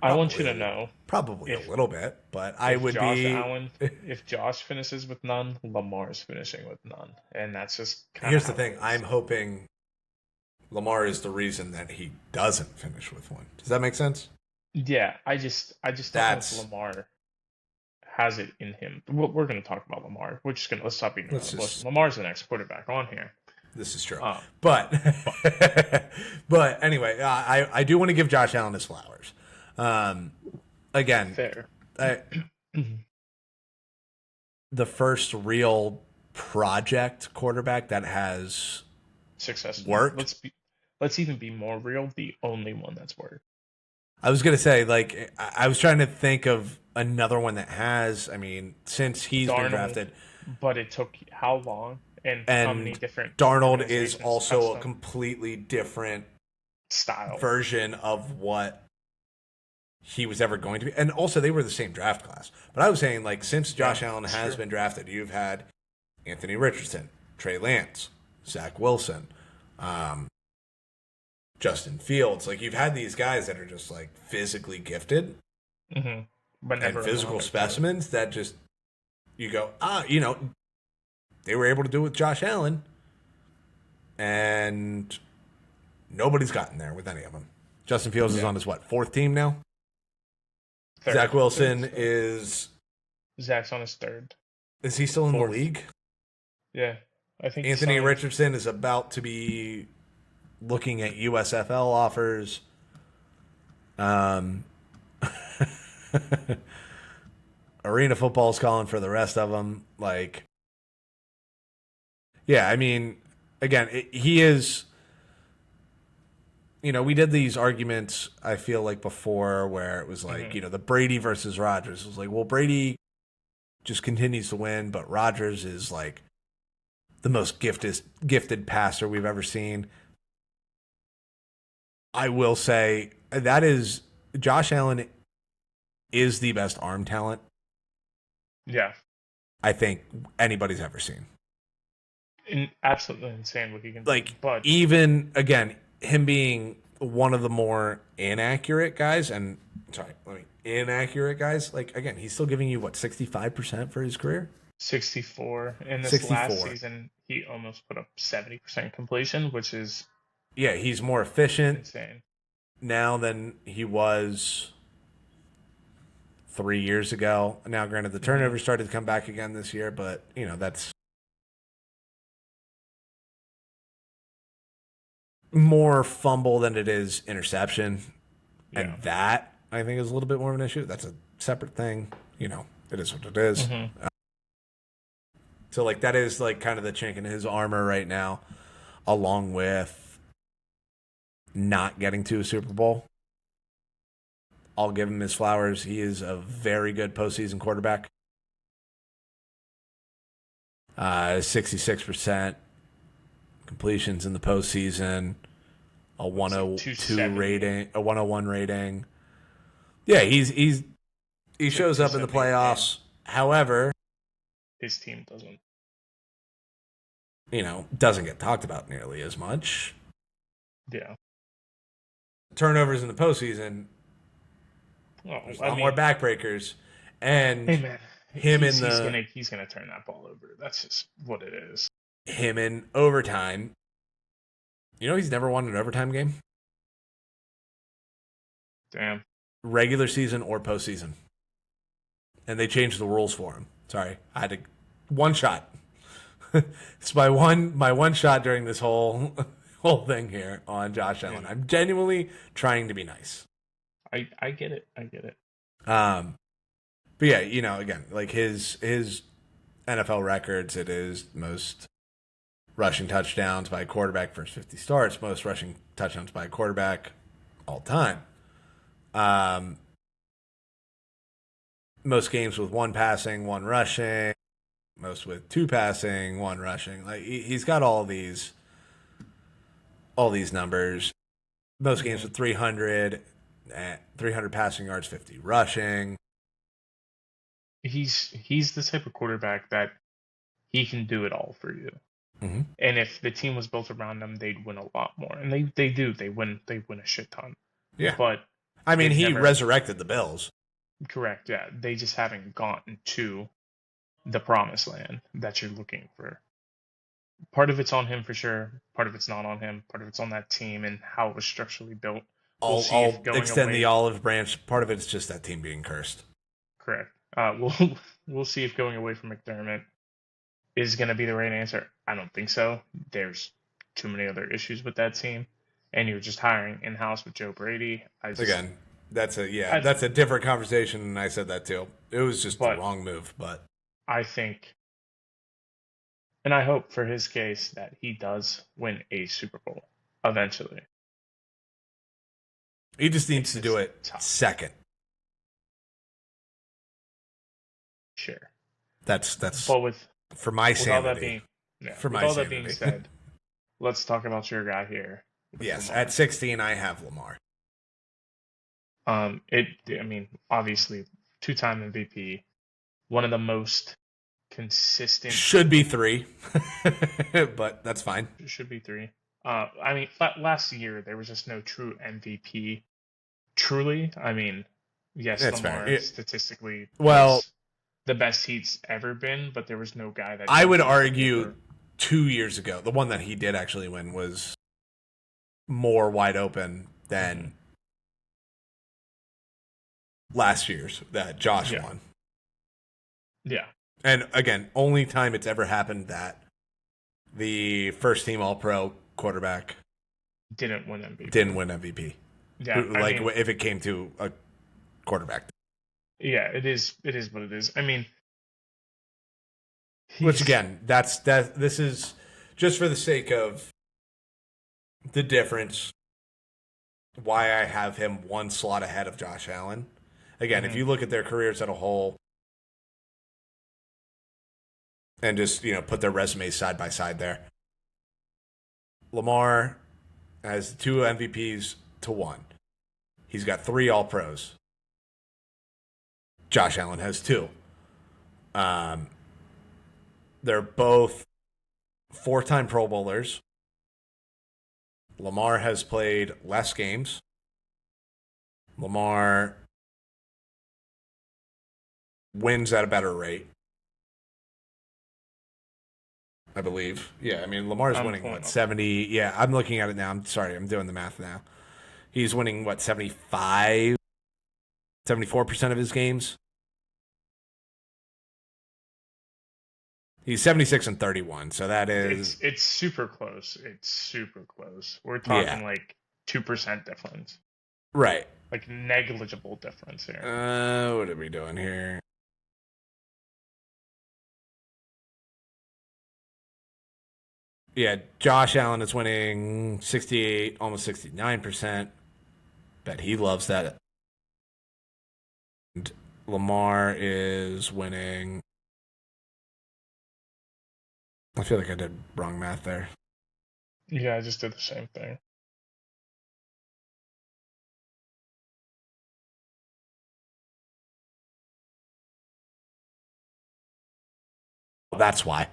I want you to know. Probably a little bit, but I would Josh be. Allen, if Josh finishes with none, Lamar's finishing with none, and that's just. Here's the thing: I'm hoping Lamar is the reason that he doesn't finish with one. Does that make sense? Yeah, I just don't know if Lamar has it in him. We're going to talk about Lamar. We're just going to let's stop being Lamar's the next quarterback on here. This is true. Um, But but but anyway, I do want to give Josh Allen his flowers. Um, again, fair. I, the first real project quarterback that has Successful. worked. Let's even be more real. The only one that's worked. I was gonna say, like, I was trying to think of another one that has. I mean, since he's been Darnold, drafted, but it took how long and how many and different Darnold is organizations also touched a him? completely different Style. version of what he was ever going to be. And also, they were the same draft class. But I was saying, like, since Yeah, Josh Allen it's has true. been drafted, you've had Anthony Richardson, Trey Lance, Zach Wilson, um, Justin Fields. Like, you've had these guys that are just, like, physically gifted Hmm. But and never around physical their prime. specimens that just, you go, they were able to do it with Josh Allen. And nobody's gotten there with any of them. Justin Fields is Yeah, on his, what, fourth team now? third. Zach Wilson Third. is. Zach's on his third, Is he still in the fourth. league? Yeah, I think he Anthony signed. Richardson is about to be looking at USFL offers. Um, Arena football's calling for the rest of them. Like, yeah, I mean, again, he is. We did these arguments, I feel like, before where it was like, Hmm. the Brady versus Rodgers. It was like, well, Brady just continues to win, but Rodgers is like the most gifted passer we've ever seen. I will say that is Josh Allen is the best arm talent Yeah, I think anybody's ever seen. absolutely insane what he can do. Like, But even again, him being one of the more inaccurate guys, and sorry, inaccurate guys. Like, again, he's still giving you what 65% for his career. 64 in this last 64. season, he almost put up 70% completion, which is Yeah, he's more efficient insane. now than he was 3 years ago. Now, granted, the Hmm. turnovers started to come back again this year, but that's more fumble than it is interception, and Yeah. that I think is a little bit more of an issue. That's a separate thing. It is what it is. Hmm. So like that is like kind of the chink in his armor right now, along with not getting to a Super Bowl. I'll give him his flowers. He is a very good postseason quarterback. 66% completions in the postseason, a It's like 102 270. rating, a 101 rating. Yeah, he It's like shows up in the 270 a game. playoffs. However, His team doesn't. doesn't get talked about nearly as much. Yeah. Turnovers in the postseason, Well, there's a I lot more mean, backbreakers, hey and man, him in he's the gonna turn that ball over. That's just what it is. him in overtime. He's never won an overtime game, Damn. regular season or postseason, and they changed the rules for him. Sorry, I had to one shot. It's my one shot during this whole thing here on Josh Allen. And I'm genuinely trying to be nice. I get it. I get it. Um, but yeah, again, like his NFL records, it is most rushing touchdowns by a quarterback first 50 starts, most rushing touchdowns by a quarterback all time. Um, most games with one passing, one rushing, most with two passing, one rushing. Like he's got all these numbers. Most games Hmm. with 300 passing yards, 50 rushing. He's the type of quarterback that he can do it all for you. Mm-hmm. And if the team was built around him, they'd win a lot more. And they do. They win a shit ton. Yeah, But I mean they've he never resurrected the Bills. correct. Yeah, they just haven't gotten to the promised land that you're looking for. Part of it's on him for sure. Part of it's not on him. Part of it's on that team and how it was structurally built. We'll I'll see if I'll going extend the away. olive branch. Part of it's just that team being cursed. Correct. We'll see if going away from McDermott is going to be the right answer. I don't think so. There's too many other issues with that team, and you're just hiring in house with Joe Brady. Again, that's I, a different conversation, and I said that too. It was just the but wrong move, but I think, and I hope for his case that he does win a Super Bowl eventually. he just needs It's to do just it tough. second. Sure. That's But with for my with all that sanity. being yeah, For with my all that being sanity. said, let's talk about your guy here with Yes, Lamar. at 16, I have Lamar. I mean, obviously, two-time MVP, one of the most consistent. Should be 3, but that's fine. Should be 3. I mean, last year there was just no true MVP. Truly, I mean, yes, That's fair. Lamar statistically Well, was the best he's ever been, but there was no guy that I could would beat him argue over. 2 years ago, the one that he did actually win was more wide open than last year's that Josh Yeah. won. Yeah. And again, only time it's ever happened that the first team All Pro quarterback Didn't win MVP. didn't win MVP. Yeah. Like I mean, if it came to a quarterback. yeah, it is. It is what it is. I mean, Which again, this is just for the sake of the difference why I have him one slot ahead of Josh Allen. Again, if you look at their careers as a whole and just, put their resumes side by side there. Lamar has 2 MVPs to 1. He's got 3 All-Pros. Josh Allen has 2. They're both 4-time Pro Bowlers. Lamar has played less games. Lamar wins at a better rate, I believe. Yeah, I mean, Lamar's winning, 70? Yeah, I'm looking at it now. I'm sorry, I'm doing the math now. He's winning, 74% of his games? He's 76-31, so that is... It's super close. It's super close. We're talking like 2% difference. Right. Like negligible difference here. What are we doing here? Yeah, Josh Allen is winning 68, almost 69%. Bet he loves that. And Lamar is winning... I feel like I did wrong math there. Yeah, I just did the same thing. That's why.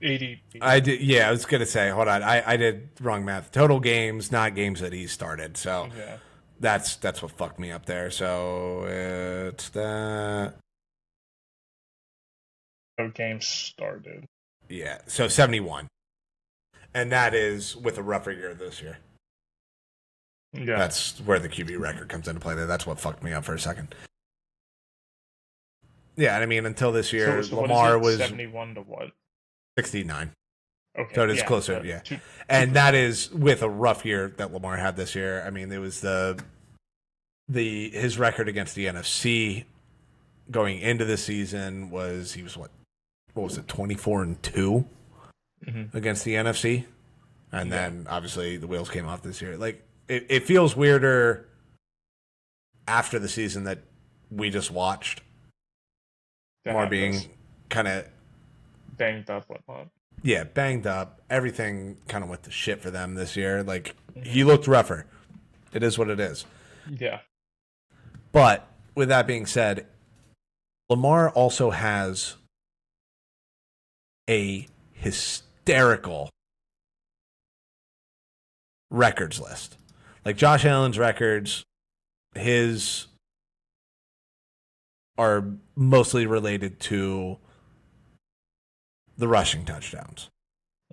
80. I did. Yeah, I was gonna say. Hold on. I did wrong math. Total games, not games that he started. So Yeah. that's what fucked me up there. So it's that. No games started. Yeah. So 71, and that is with a rougher year this year. Yeah. That's where the QB record comes into play. There. That's what fucked me up for a second. Yeah, and I mean, until this year, So Lamar was 71 to what? 69. Okay. So it is closer, yeah. And that is with a rough year that Lamar had this year. I mean, it was his record against the NFC going into the season was he was what was it 24-2 against the NFC, and then obviously the wheels came off this year. Like it feels weirder after the season that we just watched. Lamar being kind of banged up, whatnot. Yeah, banged up. Everything kind of went to shit for them this year. Like, he looked rougher. It is what it is. Yeah. But with that being said, Lamar also has a hysterical records list. Like, Josh Allen's records, his are mostly related to the rushing touchdowns.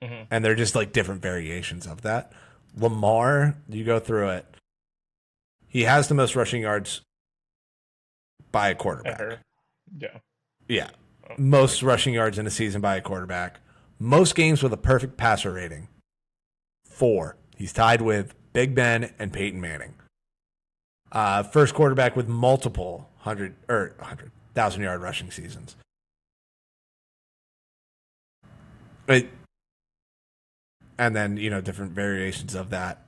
And they're just like different variations of that. Lamar, you go through it. He has the most rushing yards by a quarterback. Ever. Yeah. Yeah. Most rushing yards in a season by a quarterback. Most games with a perfect passer rating 4. He's tied with Big Ben and Peyton Manning. First quarterback with multiple 1,000-yard rushing seasons. And then, different variations of that.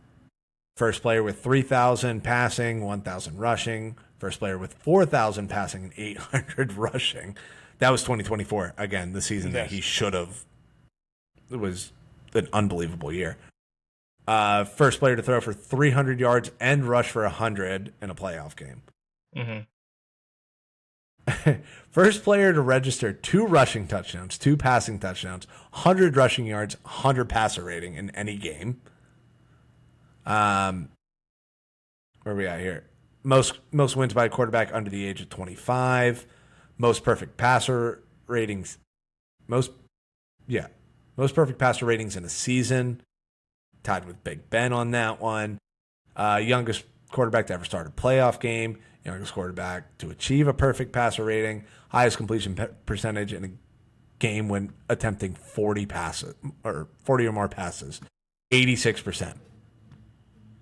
First player with 3,000 passing, 1,000 rushing. First player with 4,000 passing and 800 rushing. That was 2024. Again, the season that he should have. It was an unbelievable year. First player to throw for 300 yards and rush for 100 in a playoff game. Mm-hmm. First player to register 2 rushing touchdowns, 2 passing touchdowns, 100 rushing yards, 100 passer rating in any game. Where are we at here? Most wins by a quarterback under the age of 25. Most perfect passer ratings. Most perfect passer ratings in a season. Tied with Big Ben on that one. Youngest quarterback to ever start a playoff game. Youngest quarterback to achieve a perfect passer rating. Highest completion percentage in a game when attempting 40 or more passes. 86%.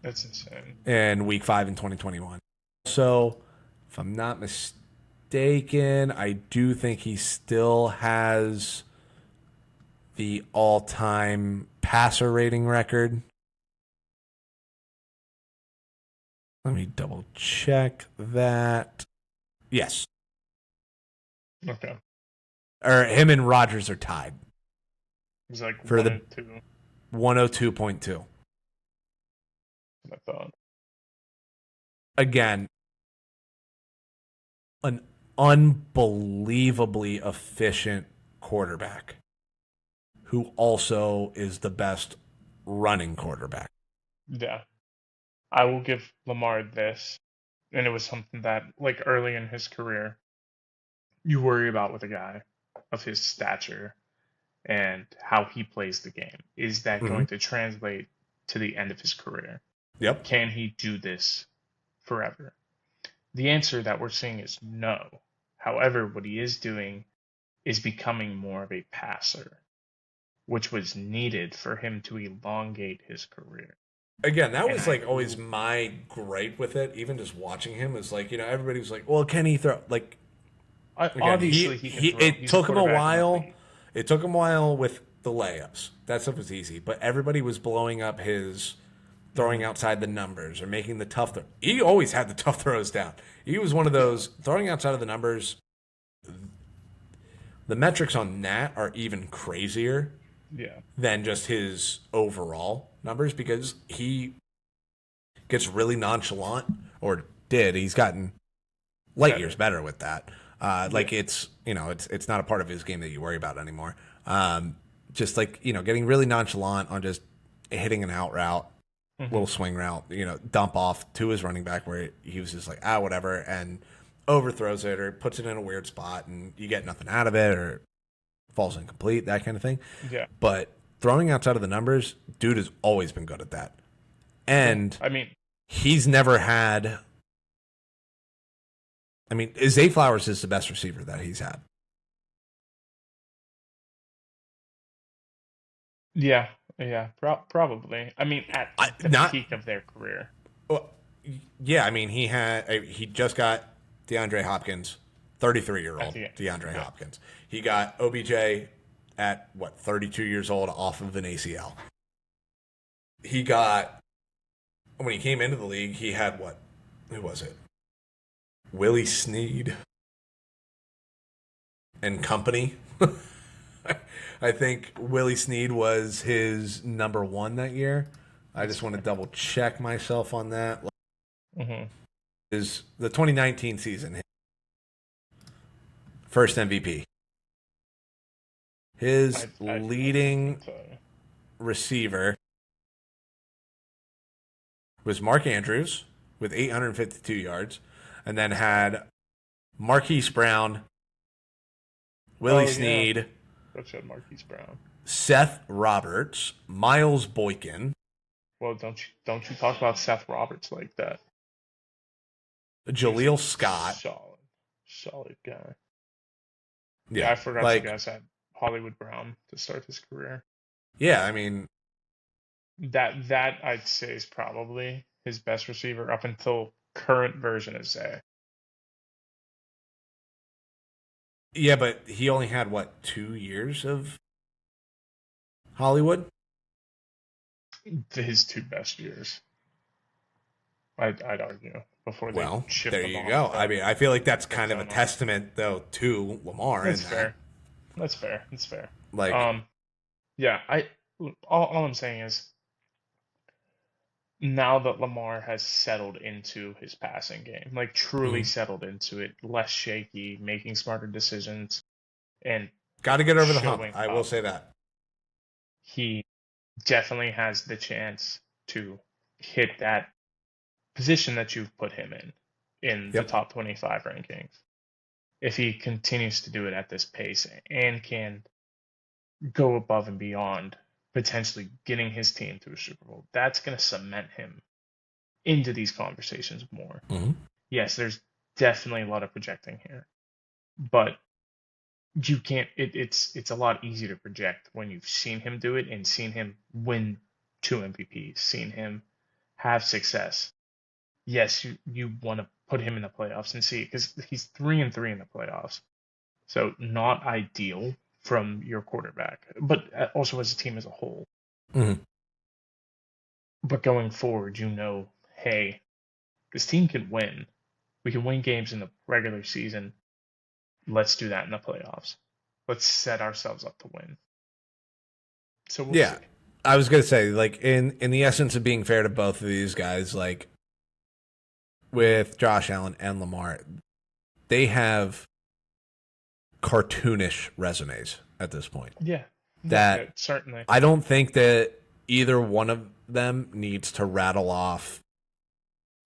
That's insane. In week 5 in 2021. So, if I'm not mistaken, I do think he still has the all-time passer rating record. Let me double check that. Yes. Okay. Or him and Rodgers are tied. He's like for 102. 102.2. I thought. Again, an unbelievably efficient quarterback who also is the best running quarterback. Yeah. I will give Lamar this, and it was something that, like, early in his career, you worry about with a guy of his stature and how he plays the game. Is that going to translate to the end of his career? Yep. Can he do this forever? The answer that we're seeing is no. However, what he is doing is becoming more of a passer, which was needed for him to elongate his career. Again, that was like always my gripe with it. Even just watching him is like, everybody was like, "Well, can he throw?" Like, again, obviously he can throw. It took him a while. It took him a while with the layups. That stuff was easy, but everybody was blowing up his throwing outside the numbers or making the tough throw. He always had the tough throws down. He was one of those throwing outside of the numbers. The metrics on that are even crazier than just his overall numbers because he gets really nonchalant, or did. He's gotten light years better with that. Like it's not a part of his game that you worry about anymore. Just like, getting really nonchalant on just hitting an out route, little swing route, dump off to his running back where he was just like, whatever, and overthrows it or puts it in a weird spot and you get nothing out of it or falls incomplete, that kind of thing. Yeah. But throwing outside of the numbers, dude has always been good at that. And he's never had. Zay Flowers is the best receiver that he's had. Yeah, probably. At the peak of their career. Well, yeah, he just got DeAndre Hopkins, 33-year-old DeAndre Hopkins. He got OBJ at 32 years old off of an ACL. He got, when he came into the league, he had who was it? Willie Snead and company. I think Willie Snead was his number 1 that year. I just want to double check myself on that. Is the 2019 season first MVP? His leading receiver was Mark Andrews with 852 yards, and then had Marquise Brown, Willie Snead, Marquise Brown, Seth Roberts, Miles Boykin. Well, don't you talk about Seth Roberts like that? Jaleel Scott, solid guy. Yeah, I forgot you guys had Hollywood Brown to start his career. Yeah, That I'd say is probably his best receiver up until current version of Zay. Yeah, but he only had what, 2 years of Hollywood? His two best years, I'd argue, before they Well, shipped there the you bomb go. I mean, I feel like that's with kind of a Zono. testament though to Lamar in That's that. fair. That's fair. That's fair. Like, Um, yeah, all I'm saying is now that Lamar has settled into his passing game, like truly mhm. settled into it, less shaky, making smarter decisions, and Got to get over the hump. showing I will up, say that. he definitely has the chance to hit that position that you've put him in the Yep. top 25 rankings. If he continues to do it at this pace and can go above and beyond, potentially getting his team to a Super Bowl, that's going to cement him into these conversations more. Hmm. Yes, there's definitely a lot of projecting here, but you can't. It's a lot easier to project when you've seen him do it and seen him win two MVPs, seen him have success. Yes, you want to put him in the playoffs and see it because he's 3-3 in the playoffs, so not ideal from your quarterback, but also as a team as a whole. Hmm. But going forward, hey, this team can win. We can win games in the regular season. Let's do that in the playoffs. Let's set ourselves up to win. So we'll see. Yeah. I was gonna say, like, in the essence of being fair to both of these guys, like with Josh Allen and Lamar, they have cartoonish resumes at this point. Yeah, no, That certainly. I don't think that either one of them needs to rattle off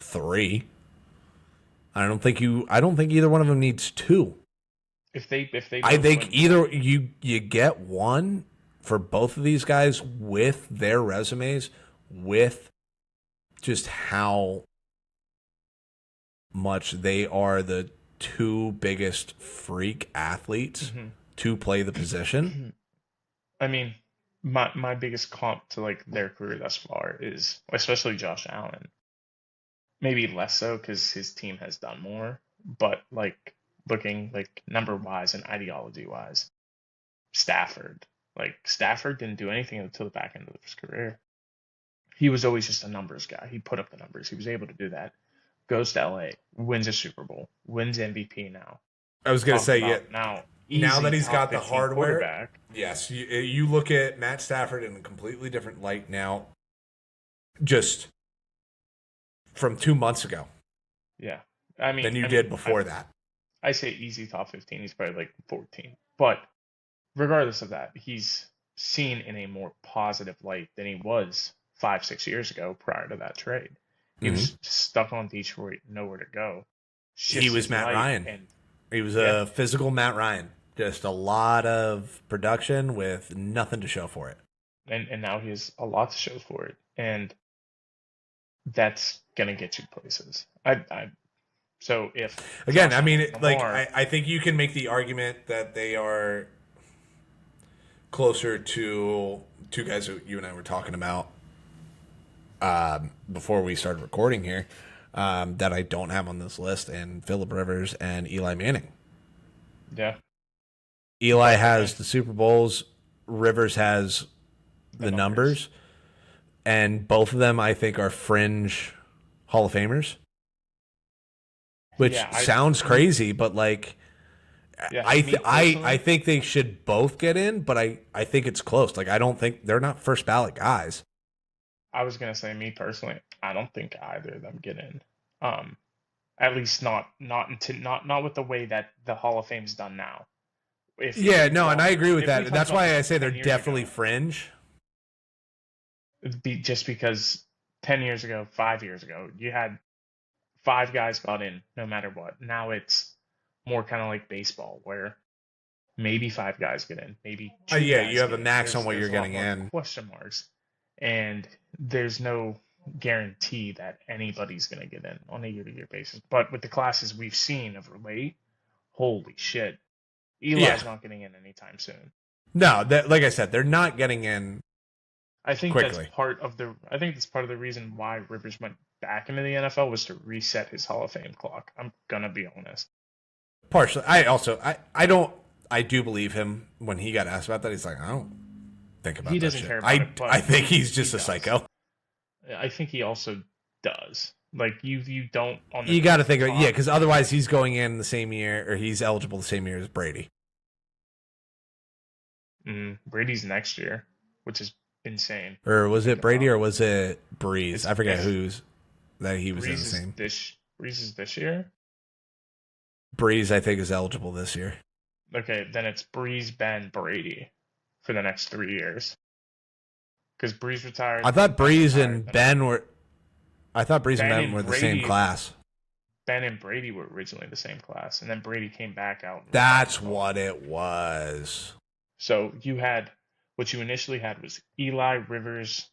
three. I don't think either one of them needs two. If they I both think win either one, you get one for both of these guys with their resumes, with just how much they are the two biggest freak athletes to play the position. hmm I mean, my biggest comp to like their career thus far is especially Josh Allen. Maybe less so because his team has done more, but like looking like number wise and ideology wise, Stafford. Like Stafford didn't do anything until the back end of his career. He was always just a numbers guy. He put up the numbers. He was able to do that. Goes to LA, wins a Super Bowl, wins MVP now. I was gonna Talked say, yeah. about now Now that easy he's top got the 15 hardware, quarterback. yes, you look at Matt Stafford in a completely different light now. Just from 2 months ago Yeah. I than mean, you I mean, did I, before that. I say easy top 15. He's probably like 14. But regardless of that, he's seen in a more positive light than he was 5, 6 years ago prior to that trade. He Hmm. was stuck on Detroit, nowhere to go. He Shifts was his Matt life, Ryan. and He was yeah, a physical Matt Ryan. Just a lot of production with nothing to show for it. and now he has a lot to show for it, and that's gonna get you places. So if Again, Josh I Allen mean, and like, Lamar, I think you can make the argument that they are closer to two guys that you and I were talking about before we started recording here that I don't have on this list, and Phillip Rivers and Eli Manning. yeah, Eli has definitely the Super Bowls. Rivers has the the numbers. numbers, and both of them I think are fringe Hall of Famers, Yeah, which sounds crazy, but like me I personally, think they should both get in, but I think it's close. Like I don't think they're not first ballot guys. I was gonna say me personally, I don't think either of them get in. Um, at least not with the way that the Hall of Fame's done now. Yeah, no, and I agree with If we that. talk That's about why this I say they're 10 years definitely ago, fringe. it'd be just because 10 years ago, 5 years ago, you had five guys got in no matter what. Now it's more kind of like baseball where maybe five guys get in, maybe two Yeah, you guys have get a in. max on There's what there's you're a lot getting more in. question marks, and there's no guarantee that anybody's going to get in on a year-to-year basis. But with the classes we've seen of late, holy shit, Yeah, Eli's not getting in anytime soon. no, that like I said, they're not getting in I think that's quickly. part of the I think that's part of the reason why Rivers went back into the NFL was to reset his Hall of Fame clock. I'm gonna be honest. Partially, I don't I do believe him when he got asked about that. He's like, I don't think He about that doesn't shit. care about I it, but I think he's he just a does. psycho. I think he also does. Like you don't on the You got to think of it, yeah, clock. because otherwise he's going in the same year, or he's eligible the same year as Brady. Brady's next year, which is insane Or to was think it Brady about. or was it Breeze? It's I forget if who's that he was in the same. Breeze is this year. Breeze, I think, is eligible this year. Okay, then it's Breeze, Ben, Brady for the next 3 years. Because Breeze I retired, then thought Ben Breeze retired, and then Ben were. I thought Breeze and Ben Ben and were the same Brady class. Ben and Brady were originally the same class, and then Brady came back out and retired That's with all of what them. it was. So you had what you initially had was Eli Rivers.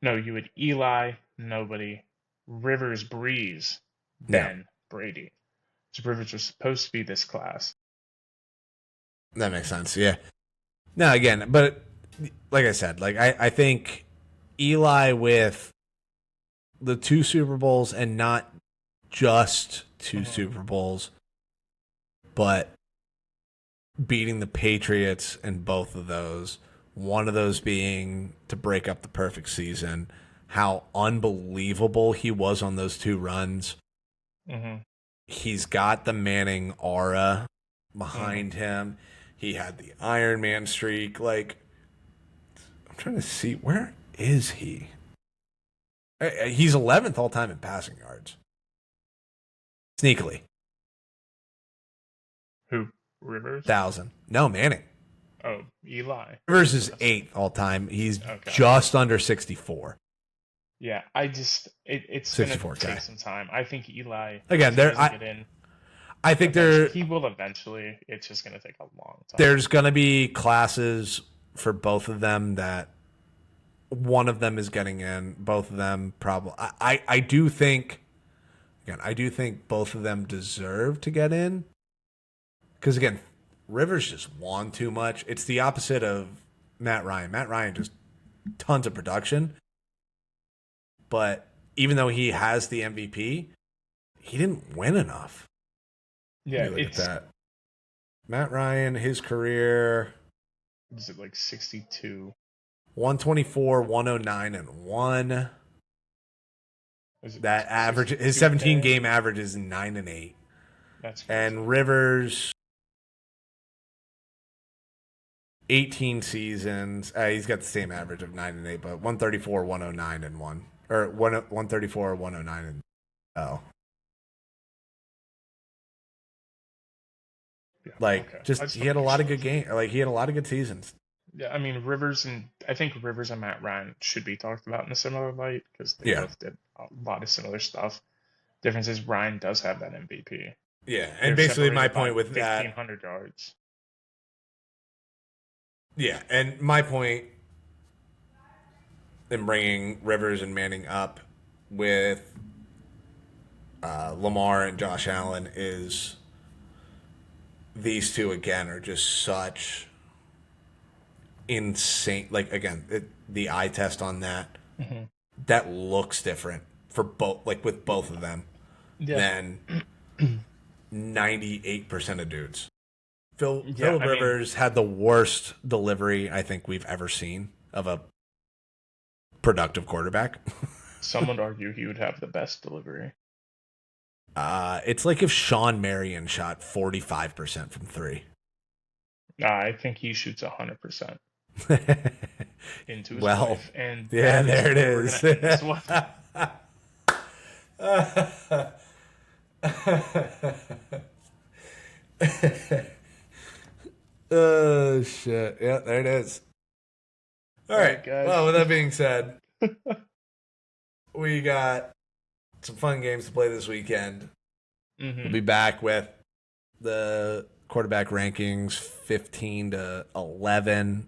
No, you had Eli, nobody, Rivers, Breeze, Yeah, Ben, Brady. So Rivers was supposed to be this class. that makes sense. Yeah. No, again, but like I said, like I think Eli with the two Super Bowls and not just two Mhm. Super Bowls, but beating the Patriots in both of those. One of those being to break up the perfect season. How unbelievable he was on those two runs. Mhm. He's got the Manning aura Mhm. behind him. He had the Iron Man streak. Like, I'm trying to see, where is he? He's 11th all time in passing yards. Sneakily. Who? Rivers? 1,000. No, Manning. Oh, Eli. Rivers is That's 8th all time. He's okay. just under 64. Yeah, it's gonna 64K. take some time. I think Eli, Again, if he there doesn't get in, I think eventually he will eventually. It's just gonna take a long time. there's going to be classes for both of them that one of them is getting in. Both of them probably. I do think. Again, I do think both of them deserve to get in. Because again, Rivers just won too much. It's the opposite of Matt Ryan. Matt Ryan just tons of production, but even though he has the MVP, he didn't win enough. Let Yeah, me look at it's that. Matt Ryan, his career is it like 62? 124, 109, and 1. Is it That average, his 17 62K? game average is 9 and 8. That's crazy. And Rivers, 18 seasons. He's got the same average of 9 and 8, but 134, 109, and 1. Or 134, 109, and oh. Yeah, Like, okay. I just, just he want had to a make lot of sure. good game. Like, he had a lot of good seasons. Yeah, I mean I think Rivers and Matt Ryan should be talked about in a similar light because they Yeah. both did a lot of similar stuff. Difference is Ryan does have that MVP. Yeah. And They're basically, my separated by point with that, 1,500 yards. yeah. And my point in bringing Rivers and Manning up with Lamar and Josh Allen is these two, again, are just such insane. Like, again, the eye test on that, Hmm. that looks different for both, like with both of them, Yeah. than 98% of dudes. Yeah, Phil I mean, Rivers had the worst delivery I think we've ever seen of a productive quarterback. some would argue he would have the best delivery. It's like if Sean Marion shot 45% from three. I think he shoots 100% into his Well, wife, and yeah, that is there it where we're gonna is. end this one. Oh shit! Yeah, there it is. All All right. right, guys. Well, with that being said, we got some fun games to play this weekend. We'll Hmm. be back with the quarterback rankings 15 to 11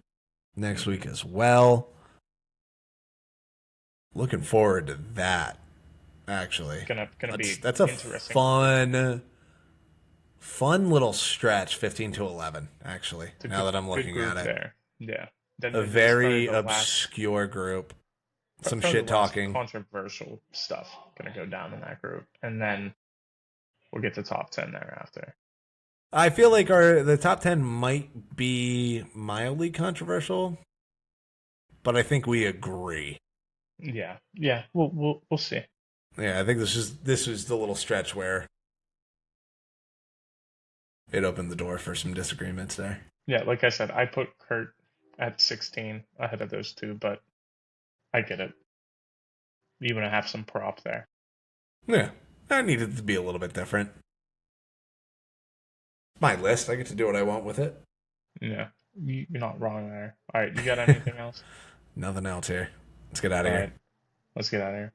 next week as well. Looking forward to that. Actually, Gonna be that's a interesting week. fun little stretch. 15 to 11. Actually, It's a now good that I'm good looking at group it, there. Yeah. Then A it is probably very the last, obscure group. Some probably shit the last talking. controversial stuff gonna go down in that group, and then we'll get to top 10 thereafter. I feel like the top 10 might be mildly controversial, but I think we agree. Yeah, yeah, we'll see. Yeah, I think this was the little stretch where it opened the door for some disagreements there. Yeah, like I said, I put Kurt at 16 ahead of those two, but I get it. You want to have some prop there. Yeah, I needed to be a little bit different. My list, I get to do what I want with it. Yeah, you're not wrong there. All right, you got anything else? Nothing else here. Let's get out of All here. right, let's get out of here.